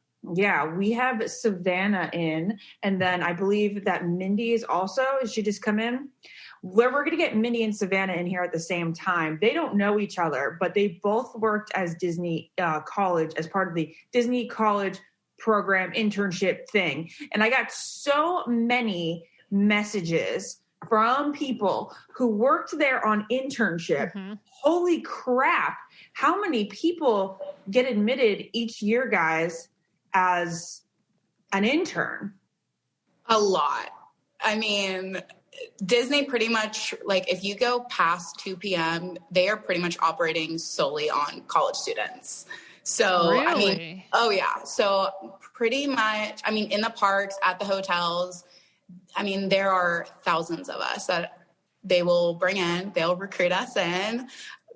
have Savannah in, and then I believe that Mindy is also. She just come in. We're going to get Mindy and Savannah in here at the same time. They don't know each other, but they both worked as Disney college, as part of the Disney college program internship thing. And I got so many messages from people who worked there on internship. Mm-hmm. Holy crap. How many people get admitted each year, guys, as an intern?
A lot. I mean, Disney pretty much, if you go past 2 p.m., they are pretty much operating solely on college students. So,
really?
So pretty much, in the parks, at the hotels, there are thousands of us that they will bring in. They'll recruit us in,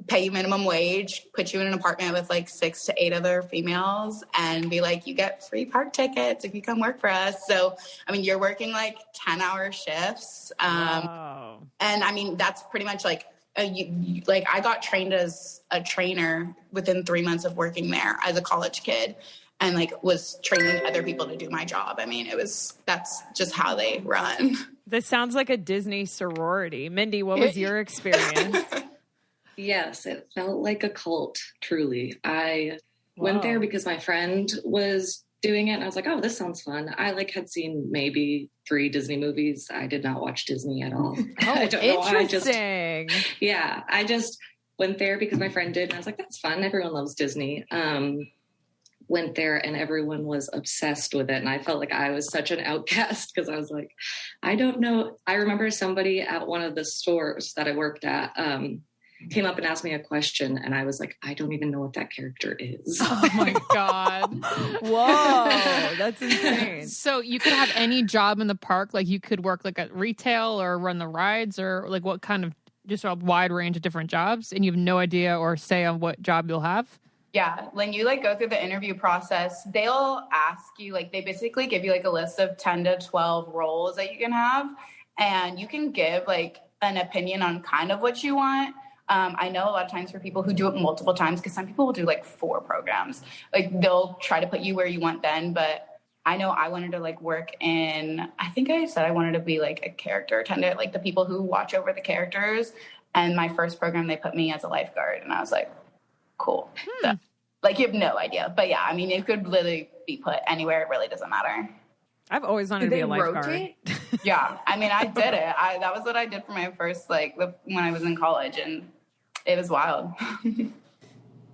pay you minimum wage, put you in an apartment with 6 to 8 other females, and be like, you get free park tickets if you come work for us. So, you're working 10-hour shifts.
Wow.
And that's pretty much I got trained as a trainer within 3 months of working there as a college kid, and was training other people to do my job. That's just how they run.
This sounds like a Disney sorority. Mindy, what was your experience?
Yes, it felt like a cult, truly. I went there because my friend was doing it, and I was like, oh, this sounds fun. I had seen maybe 3 Disney movies. I did not watch Disney at all.
Oh,
I don't know.
interesting.
I just went there because my friend did, and I was like, that's fun. Everyone loves Disney. Went there and everyone was obsessed with it. And I felt like I was such an outcast because I was like, I don't know. I remember somebody at one of the stores that I worked at came up and asked me a question. And I was like, I don't even know what that character is.
Oh my God.
Whoa, that's insane.
So you could have any job in the park. You could work at retail or run the rides or what kind of, just a wide range of different jobs. And you have no idea or say on what job you'll have.
Yeah, when you go through the interview process, they'll ask you, they basically give you a list of 10 to 12 roles that you can have, and you can give an opinion on kind of what you want. I know a lot of times for people who do it multiple times, because some people will do 4 programs, they'll try to put you where you want then, but I know I wanted to work in, I think I said I wanted to be a character attendant, the people who watch over the characters, and my first program, they put me as a lifeguard, and I was like, cool. So, you have no idea. But yeah, it could literally be put anywhere. It really doesn't matter.
I've always wanted to be a lifeguard. Rotate?
Yeah. I did it. That was what I did for my first, when I was in college, and it was wild.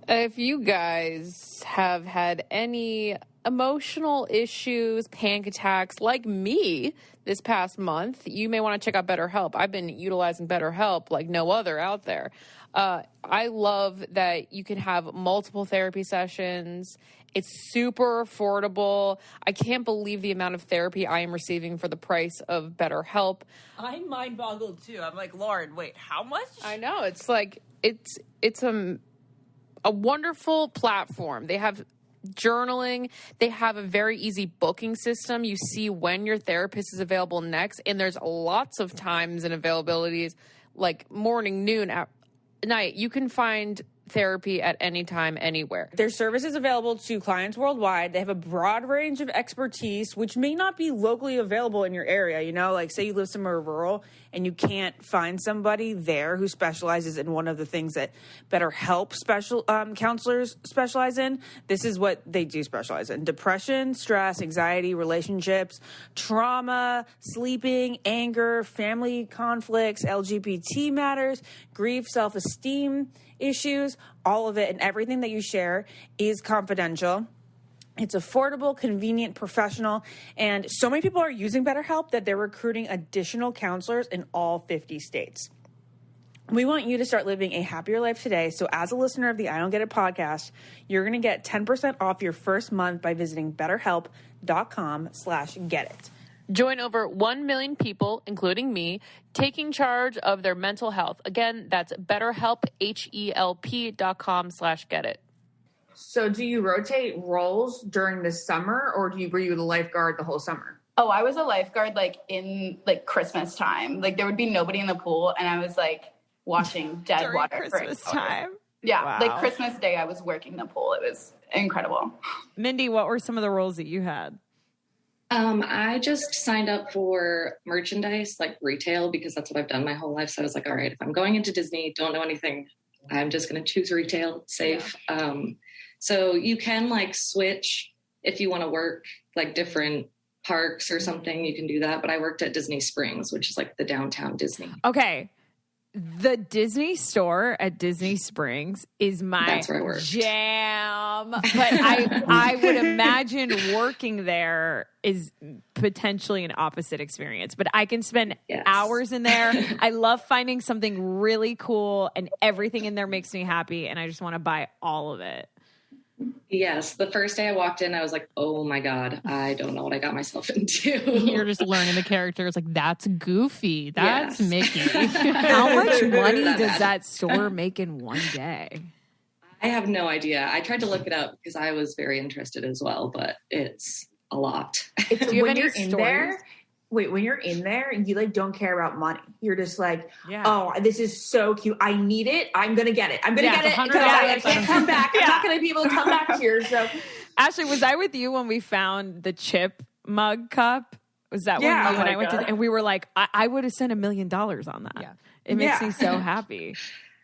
If you guys have had any emotional issues, panic attacks like me this past month, you may want to check out BetterHelp. I've been utilizing BetterHelp like no other out there. I love that you can have multiple therapy sessions. It's super affordable. I can't believe the amount of therapy I am receiving for the price of BetterHelp.
I'm mind boggled too. I'm like, Lauren, wait, how much?
I know. It's it's a wonderful platform. They have journaling. They have a very easy booking system. You see when your therapist is available next, and there's lots of times and availabilities morning, noon, night. You can find therapy at any time, anywhere.
Their service is available to clients worldwide. They have a broad range of expertise, which may not be locally available in your area. You know, like say you live somewhere rural and you can't find somebody there who specializes in one of the things that BetterHelp counselors specialize in. This is what they do specialize in: depression, stress, anxiety, relationships, trauma, sleeping, anger, family conflicts, LGBT matters, grief, self-esteem issues, all of it, and everything that you share is confidential. It's affordable, convenient, professional, and so many people are using BetterHelp that they're recruiting additional counselors in all 50 states. We want you to start living a happier life today, so as a listener of the I Don't Get It podcast, you're going to get 10% off your first month by visiting betterhelp.com/getit.
Join over 1 million people, including me, taking charge of their mental health. Again, that's BetterHelp, HELP.com/getit.
So do you rotate roles during the summer, or were you the lifeguard the whole summer?
Oh, I was a lifeguard like in like Christmas time. Like there would be nobody in the pool, and I was like washing dead
During
water
Christmas
for
time.
Yeah,
Wow.
like Christmas Day, I was working the pool. It was incredible.
Mindy, what were some of the roles that you had?
I just signed up for merchandise, like retail, because that's what I've done my whole life. So I was like, all right, if I'm going into Disney, don't know anything, I'm just going to choose retail. It's safe. Yeah. So you can like switch if you want to work like different parks or something, you can do that. But I worked at Disney Springs, which is like the downtown Disney.
Okay. The Disney store at Disney Springs is my jam. But I would imagine working there is potentially an opposite experience. But I can spend hours in there. I love finding something really cool, and everything in there makes me happy, and I just want to buy all of it.
Yes. The first day I walked in, I was like, oh my God, I don't know what I got myself into.
You're just learning the characters. Like, that's Goofy. That's Mickey.
How much money does that store make in one day?
I have no idea. I tried to look it up because I was very interested as well, but it's a lot.
Do you have any stories?
When you're in there, you like don't care about money. You're just like, oh, this is so cute. I need it. I'm gonna get it. I'm gonna get it because I can't come back. I'm not gonna be able to come back here. So,
Ashley, was I with you when we found the chip mug cup? Was that when you and I went to? And we were like, I would have spent $1 million on that. Yeah. It makes me so happy.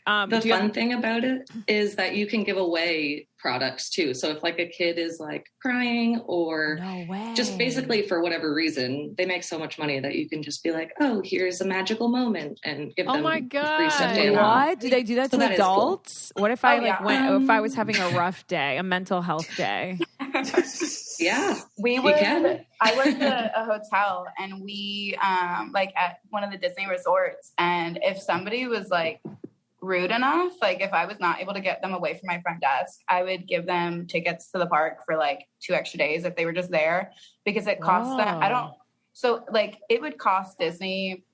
The fun thing about it is that you can give away products too. So if like a kid is like crying or just basically for whatever reason, they make so much money that you can just be like, oh, here's a magical moment and give them free stuffed animal.
What? Do they do that to adults? Cool. What if I went, if I was having a rough day, a mental health day?
Yeah,
I worked at a hotel, and we like at one of the Disney resorts, and if somebody was like rude enough, like if I was not able to get them away from my front desk, I would give them tickets to the park for like 2 extra days if they were just there, because it costs them. So like it would cost Disney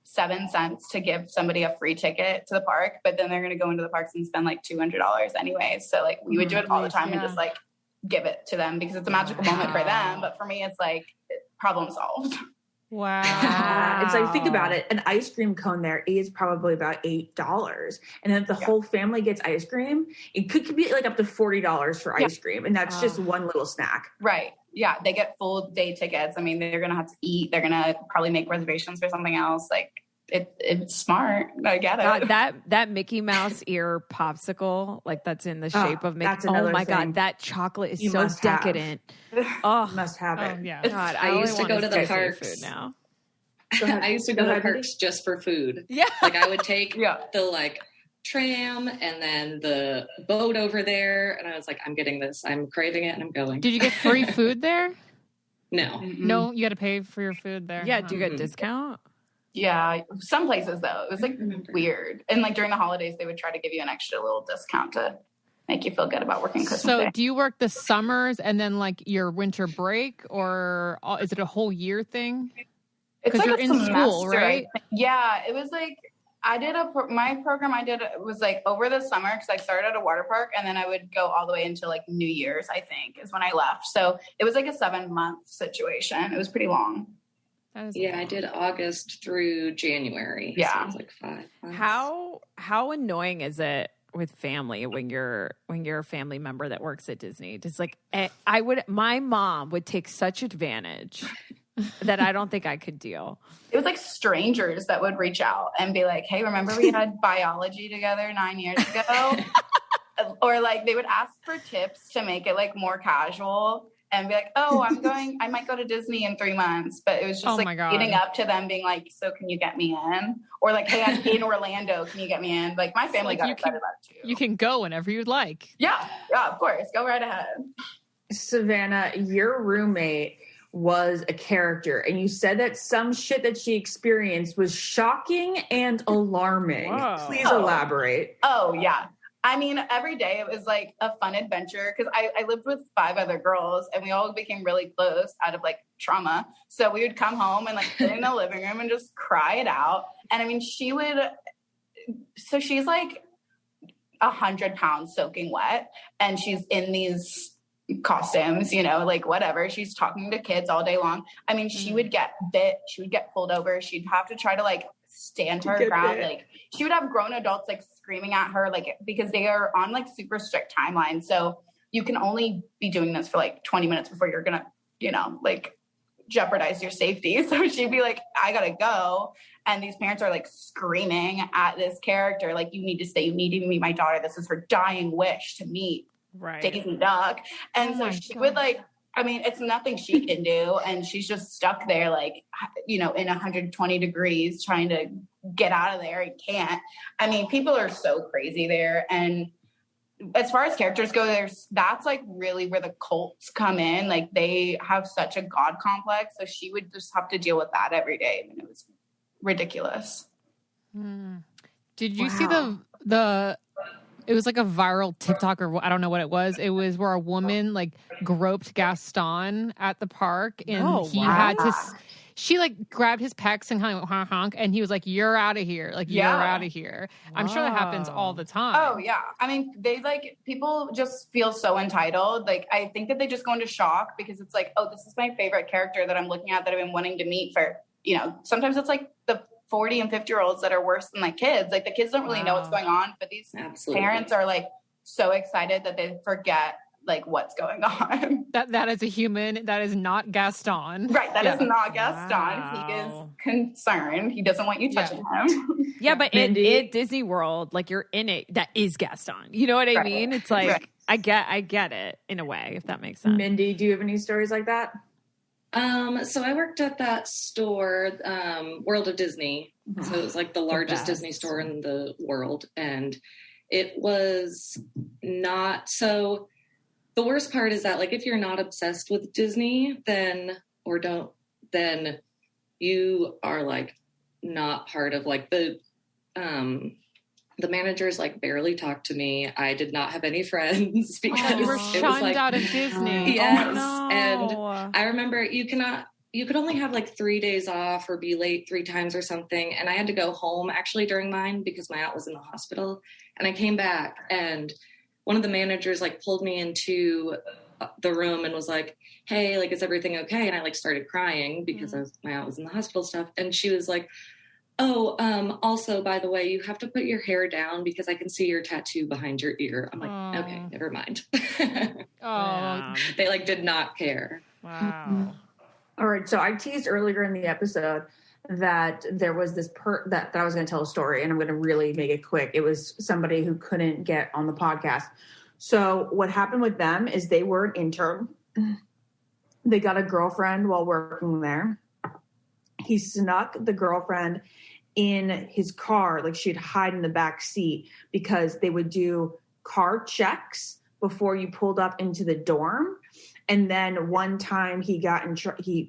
7 cents to give somebody a free ticket to the park, but then they're going to go into the parks and spend like $200 anyway. So like we would do it all the time and just like give it to them because it's a magical moment for them. But for me, it's like problem solved.
Wow.
It's like, think about it. An ice cream cone there is probably about $8. And then if the whole family gets ice cream, it could be like up to $40 for ice cream. And that's just one little snack.
Right. Yeah. They get full day tickets. I mean, they're going to have to eat. They're going to probably make reservations for something else. Like it's smart. I get it.
That Mickey Mouse ear popsicle, like that's in the shape of Mickey.
That's another
my
thing.
God, that chocolate is so decadent. Oh,
must have it.
Yeah.
God, I used to go to the parks
food now.
I used to go to parks just for food.
Yeah.
Like I would take the like tram and then the boat over there. And I was like, I'm getting this. I'm craving it and I'm going.
Did you get free food there?
No.
Mm-hmm. No, you got to pay for your food there.
Yeah. Do you get a discount?
Yeah. Some places though, it was like weird. And like during the holidays, they would try to give you an extra little discount to make you feel good about working Christmas Day.
So do you work the summers and then like your winter break, or is it a whole year thing?
It's like
you're in school, right?
Yeah, it was like my program I did was like over the summer because I started at a water park and then I would go all the way until like New Year's, I think, is when I left. So it was like a 7-month situation. It was pretty long.
Yeah, I did August through January.
Yeah,
so it was like 5 months.
How annoying is it family when you're a family member that works at Disney. Just like my mom would take such advantage that I don't think I could deal.
It was like strangers that would reach out and be like, hey, remember we had biology together 9 years ago? Or like they would ask for tips to make it like more casual and be like, oh, I might go to Disney in 3 months. But it was just leading up to them being like, so can you get me in? Or like, hey, I'm in Orlando. Can you get me in? Like my family got excited about it too.
You can go whenever you'd like.
Yeah, of course. Go right ahead.
Savannah, your roommate was a character, and you said that some shit that she experienced was shocking and alarming. Whoa. Please elaborate.
Oh, yeah. I mean, every day it was like a fun adventure because I lived with 5 other girls and we all became really close out of like trauma. So we would come home and like sit in the living room and just cry it out. And I mean, she's like 100 pounds soaking wet and she's in these costumes, you know, like whatever. She's talking to kids all day long. I mean, she would get bit. She would get pulled over. She'd have to try to like stand her ground. Like she would have grown adults like screaming at her, like because they are on like super strict timelines. So you can only be doing this for like 20 minutes before you're gonna, you know, like jeopardize your safety. So she'd be like, I gotta go. And these parents are like screaming at this character, like, you need to stay, you need to meet my daughter. This is her dying wish to meet Daisy Duck. And so she would like, I mean, it's nothing she can do. And she's just stuck there, like, you know, in 120 degrees trying to get out of there and can't. I mean, people are so crazy there. And as far as characters go, that's like really where the cults come in. Like they have such a God complex. So she would just have to deal with that every day. I mean, it was ridiculous.
Did you see the it was like a viral TikTok or I don't know what it was. It was where a woman like groped Gaston at the park and had to, she like grabbed his pecs and kind of went honk and he was like, you're out of here. Like, you're out of here. I'm sure that happens all the time.
Oh yeah. I mean, people just feel so entitled. Like, I think that they just go into shock because it's like, oh, this is my favorite character that I'm looking at that I've been wanting to meet for, you know, sometimes it's like the 40 and 50-year-olds that are worse than like kids. Like the kids don't really know what's going on, but these parents are like so excited that they forget like what's going on.
That is a human. That is not Gaston.
Right. That is not Gaston. He is concerned. He doesn't want you touching him.
Yeah, but at Disney World, like you're in it. That is Gaston. You know what I mean? It's like, I get it in a way, if that makes sense.
Mindy, do you have any stories like that?
So I worked at that store, World of Disney. So it was like the largest Disney store in the world. And it was not, so the worst part is that like, if you're not obsessed with Disney, then you are like not part of like the managers like barely talked to me. I did not have any friends because
you were shunned out of Disney.
Yes.
Oh, no.
And I remember you could only have like 3 days off or be late 3 times or something. And I had to go home actually during mine because my aunt was in the hospital. And I came back and one of the managers like pulled me into the room and was like, hey, like, is everything okay? And I like started crying because my aunt was in the hospital stuff. And she was like, oh, also, by the way, you have to put your hair down because I can see your tattoo behind your ear. I'm like, okay, never mind. They like did not care.
Wow.
All right. So I teased earlier in the episode that there was this that I was going to tell a story, and I'm going to really make it quick. It was somebody who couldn't get on the podcast. So what happened with them is they were an intern. They got a girlfriend while working there. He snuck the girlfriend in his car, like she'd hide in the back seat because they would do car checks before you pulled up into the dorm. And then one time he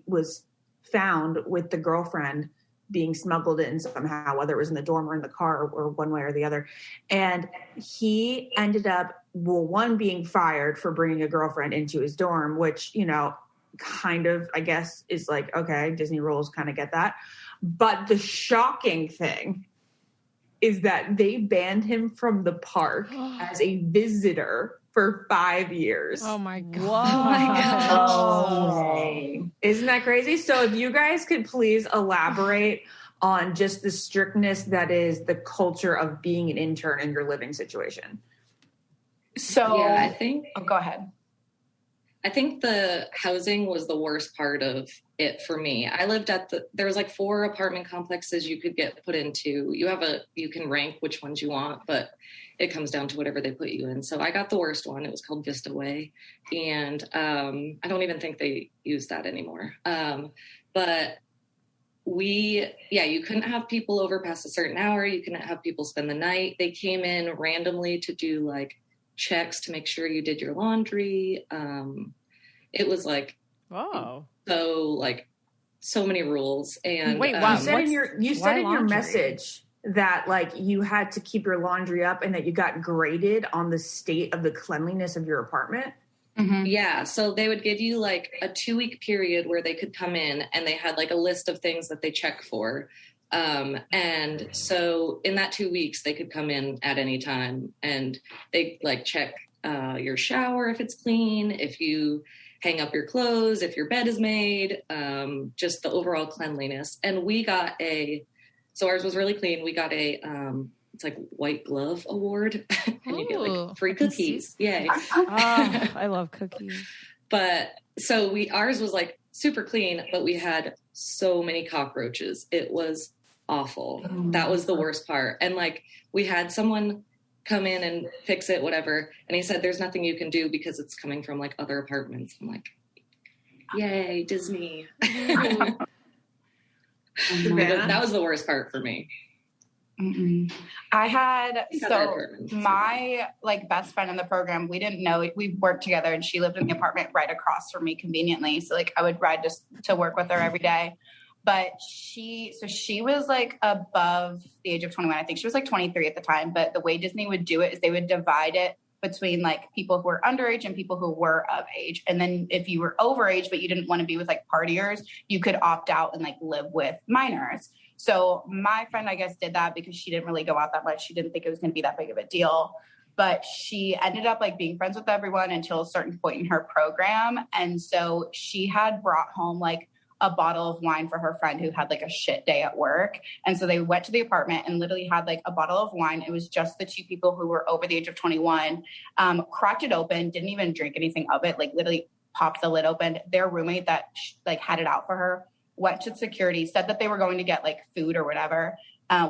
was found with the girlfriend being smuggled in somehow, whether it was in the dorm or in the car or one way or the other. And he ended up, one, being fired for bringing a girlfriend into his dorm, which, you know, kind of, I guess, is like, okay, Disney rules, kind of get that. But the shocking thing is that they banned him from the park as a visitor for 5 years.
Oh my God.
Oh my God. Isn't that crazy? So if you guys could please elaborate on just the strictness that is the culture of being an intern in your living situation?
So
yeah, I think.
Oh, go ahead.
I think the housing was the worst part of it for me. I lived there was like 4 apartment complexes you could get put into. You can rank which ones you want, but it comes down to whatever they put you in. So I got the worst one. It was called Vista Way. And I don't even think they use that anymore. But you couldn't have people over past a certain hour. You couldn't have people spend the night. They came in randomly to do like checks to make sure you did your laundry. It was like, so many rules. And
wait, wow.
You said in your message that like you had to keep your laundry up and that you got graded on the state of the cleanliness of your apartment.
Mm-hmm. Yeah. So they would give you like a 2-week period where they could come in and they had like a list of things that they check for. And so in that 2 weeks, they could come in at any time and they like check your shower if it's clean, if you hang up your clothes, if your bed is made, just the overall cleanliness. And so ours was really clean. We got it's like white glove award and you get like free cookies. Yay.
I love cookies.
But so ours was like super clean, but we had so many cockroaches. It was awful. That was the worst part. And like we had someone come in and fix it, whatever. And he said, there's nothing you can do because it's coming from like other apartments. I'm like, yay, Disney. But that was the worst part for me.
Mm-mm. I had my like best friend in the program. We didn't know we worked together, and she lived in the apartment right across from me conveniently. So like I would ride just to work with her every day. But she was like above the age of 21. I think she was like 23 at the time. But the way Disney would do it is they would divide it between like people who were underage and people who were of age. And then if you were overage but you didn't want to be with like partiers, you could opt out and like live with minors. So my friend, I guess, did that because she didn't really go out that much. She didn't think it was going to be that big of a deal. But she ended up like being friends with everyone until a certain point in her program. And so she had brought home like a bottle of wine for her friend who had like a shit day at work. And so they went to the apartment and literally had like a bottle of wine. It was just the 2 people who were over the age of 21, cracked it open, didn't even drink anything of it, like literally popped the lid open. Their roommate that like had it out for her went to security, said that they were going to get like food or whatever,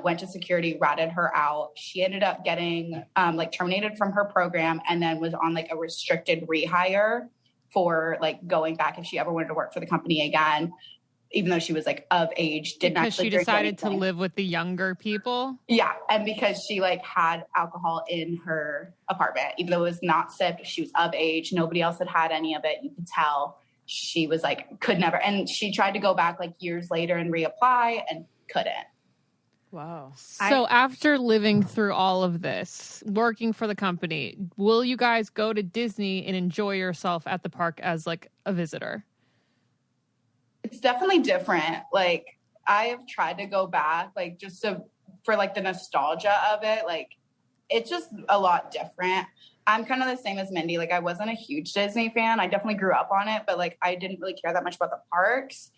went to security, ratted her out. She ended up getting like terminated from her program and then was on like a restricted rehire for like going back if she ever wanted to work for the company again, even though she was like of age, didn't
because
actually
she decided to live with the younger people.
Yeah. And because she like had alcohol in her apartment, even though it was not sipped, she was of age. Nobody else had any of it. You could tell she was like, could never. And she tried to go back like years later and reapply and couldn't.
Wow.
So after living through all of this, working for the company, will you guys go to Disney and enjoy yourself at the park as like a visitor?
It's definitely different. Like I have tried to go back, like just for like the nostalgia of it. Like it's just a lot different. I'm kind of the same as Mindy. Like I wasn't a huge Disney fan. I definitely grew up on it, but like I didn't really care that much about the parks.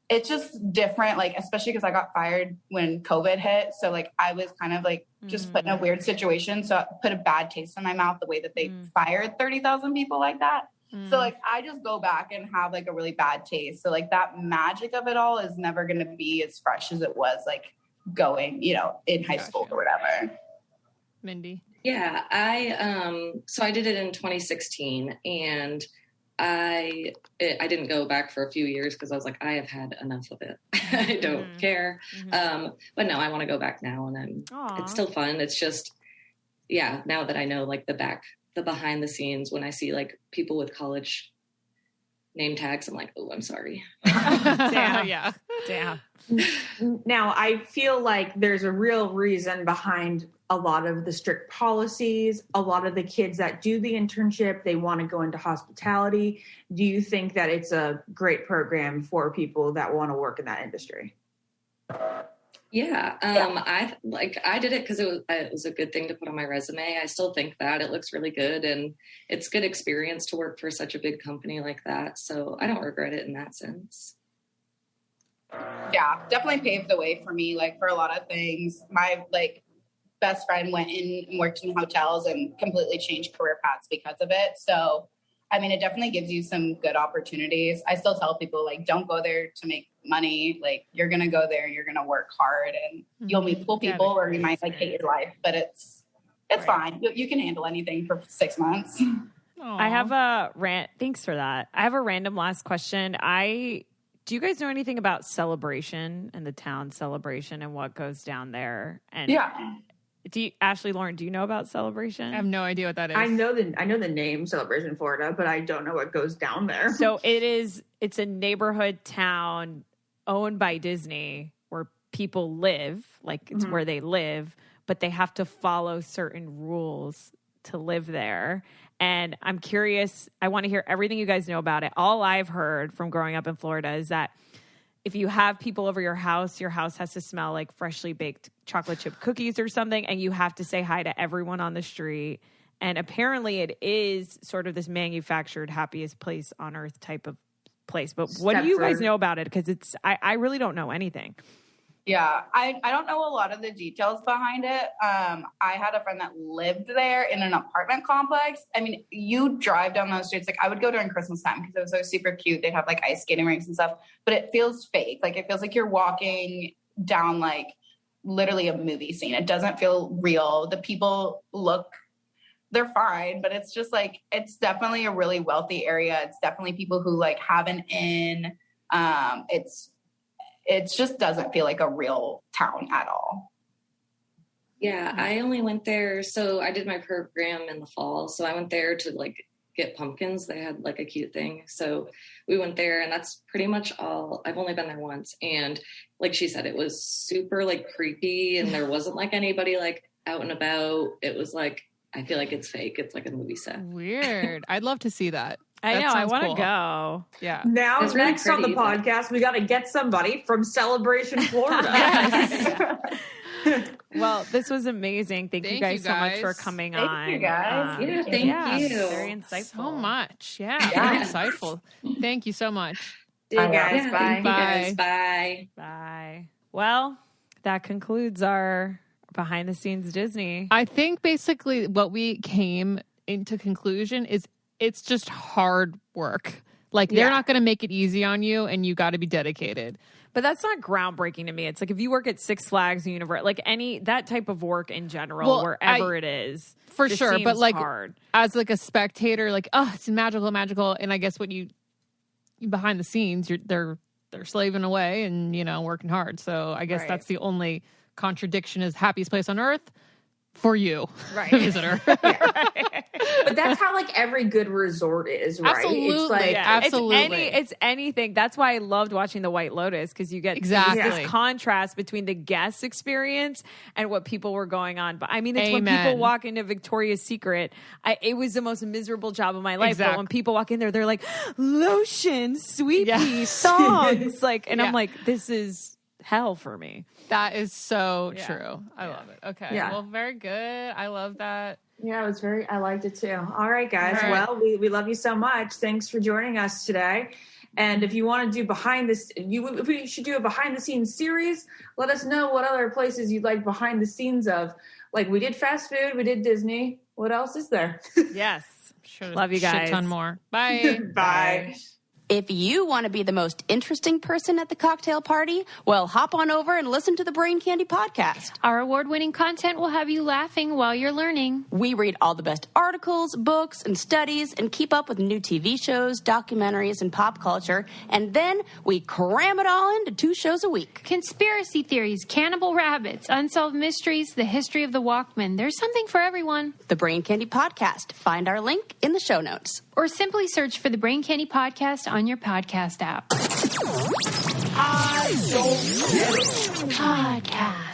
It's just different, like especially because I got fired when COVID hit. So like I was kind of like just put in a weird situation. So it put a bad taste in my mouth the way that they fired 30,000 people like that. So like I just go back and have like a really bad taste. So like that magic of it all is never going to be as fresh as it was like going, in high school or whatever.
Mindy?
Yeah, so I did it in 2016 and I didn't go back for a few years because I was like, I have had enough of it. I don't care. But no, I want to go back now and it's still fun. It's just, now that I know like the behind the scenes, when I see like people with college name tags, I'm like, oh, I'm sorry.
Damn. Yeah. Damn.
Now, I feel like there's a real reason behind a lot of the strict policies. A lot of the kids that do the internship, they want to go into hospitality. Do you think that it's a great program for people that want to work in that industry?
Yeah. I did it because it was a good thing to put on my resume. I still think that it looks really good and it's good experience to work for such a big company like that. So I don't regret it in that sense.
Yeah, definitely paved the way for me, like for a lot of things. My like best friend went in and worked in hotels and completely changed career paths because of it. So, I mean, it definitely gives you some good opportunities. I still tell people, like, don't go there to make money. Like, you're going to go there, you're going to work hard, and you'll meet cool people, or you might like hate your life, but it's fine. You can handle anything for 6 months.
Aww. I have a thanks for that. I have a random last question. Do you guys know anything about Celebration and the town Celebration and what goes down there? And Ashley, Lauren, do you know about Celebration?
I have no idea what that is.
I know the name Celebration, Florida, but I don't know what goes down there.
So it's a neighborhood town owned by Disney where people live, like it's where they live, but they have to follow certain rules to live there. And I'm curious, I want to hear everything you guys know about it. All I've heard from growing up in Florida is that if you have people over your house has to smell like freshly baked chocolate chip cookies or something, and you have to say hi to everyone on the street. And apparently it is sort of this manufactured happiest place on earth type of place. But what do you guys know about it? Because I really don't know anything.
Yeah, I don't know a lot of the details behind it. I had a friend that lived there in an apartment complex. I mean, you drive down those streets. Like, I would go during Christmas time because it was so super cute. They'd have like ice skating rinks and stuff, but it feels fake. Like, it feels like you're walking down like literally a movie scene. It doesn't feel real. The people they're fine, but it's just like, it's definitely a really wealthy area. It's definitely people who like have an inn. It just doesn't feel like a real town at all.
Yeah, I only went there. So I did my program in the fall. So I went there to like get pumpkins. They had like a cute thing. So we went there, and that's pretty much all. I've only been there once. And like she said, it was super like creepy, and there wasn't like anybody like out and about. It was like, I feel like it's fake. It's like a movie set.
Weird. I'd love to see that.
I know. I want to
cool.
go.
Yeah.
Now,
It's really
next on the
pretty,
podcast, we got to get somebody from Celebration, Florida.
Well, this was amazing. Thank you guys so much for coming on.
Thank you guys.
Thank you.
Very insightful.
So much. Yeah. Very insightful. Thank you so much.
See you guys.
Yeah,
Bye.
thank you guys. Bye.
Bye. Well, that concludes our behind the scenes Disney.
I think basically what we came into conclusion is it's just hard work. Like, they're not going to make it easy on you, and you got to be dedicated.
But that's not groundbreaking to me. It's like if you work at Six Flags Universe, like that type of work in general, wherever it is,
for sure. But like
hard.
As like a spectator, like, oh, it's magical. And I guess what you behind the scenes, they're slaving away and working hard. So I guess that's the only contradiction is happiest place on earth. For you,
right,
visitor.
But that's how like every good resort is, right?
Absolutely,
it's like
absolutely.
It's anything. That's why I loved watching The White Lotus, because you get this contrast between the guest experience and what people were going on. But I mean, it's when people walk into Victoria's Secret, it was the most miserable job of my life. But when people walk in there, they're like, lotion, sweet pea, songs, like, and I'm like, this is hell for me.
That is so true. I love it. Okay. Yeah. Well, very good. I love that.
Yeah, I liked it too. All right, guys. All right. Well, we love you so much. Thanks for joining us today. And if you want to do if we should do a behind the scenes series, let us know what other places you'd like behind the scenes of. Like, we did fast food, we did Disney. What else is there?
Yes. Sure. Love you guys.
Shit ton more. Bye.
Bye.
If you want to be the most interesting person at the cocktail party, well, hop on over and listen to the Brain Candy podcast.
Our award-winning content will have you laughing while you're learning.
We read all the best articles, books, and studies, and keep up with new TV shows, documentaries, and pop culture. And then we cram it all into 2 shows a week.
Conspiracy theories, cannibal rabbits, unsolved mysteries, the history of the Walkman. There's something for everyone.
The Brain Candy podcast. Find our link in the show notes.
Or simply search for the Brain Candy podcast on your podcast app.
I don't get it.
Podcast.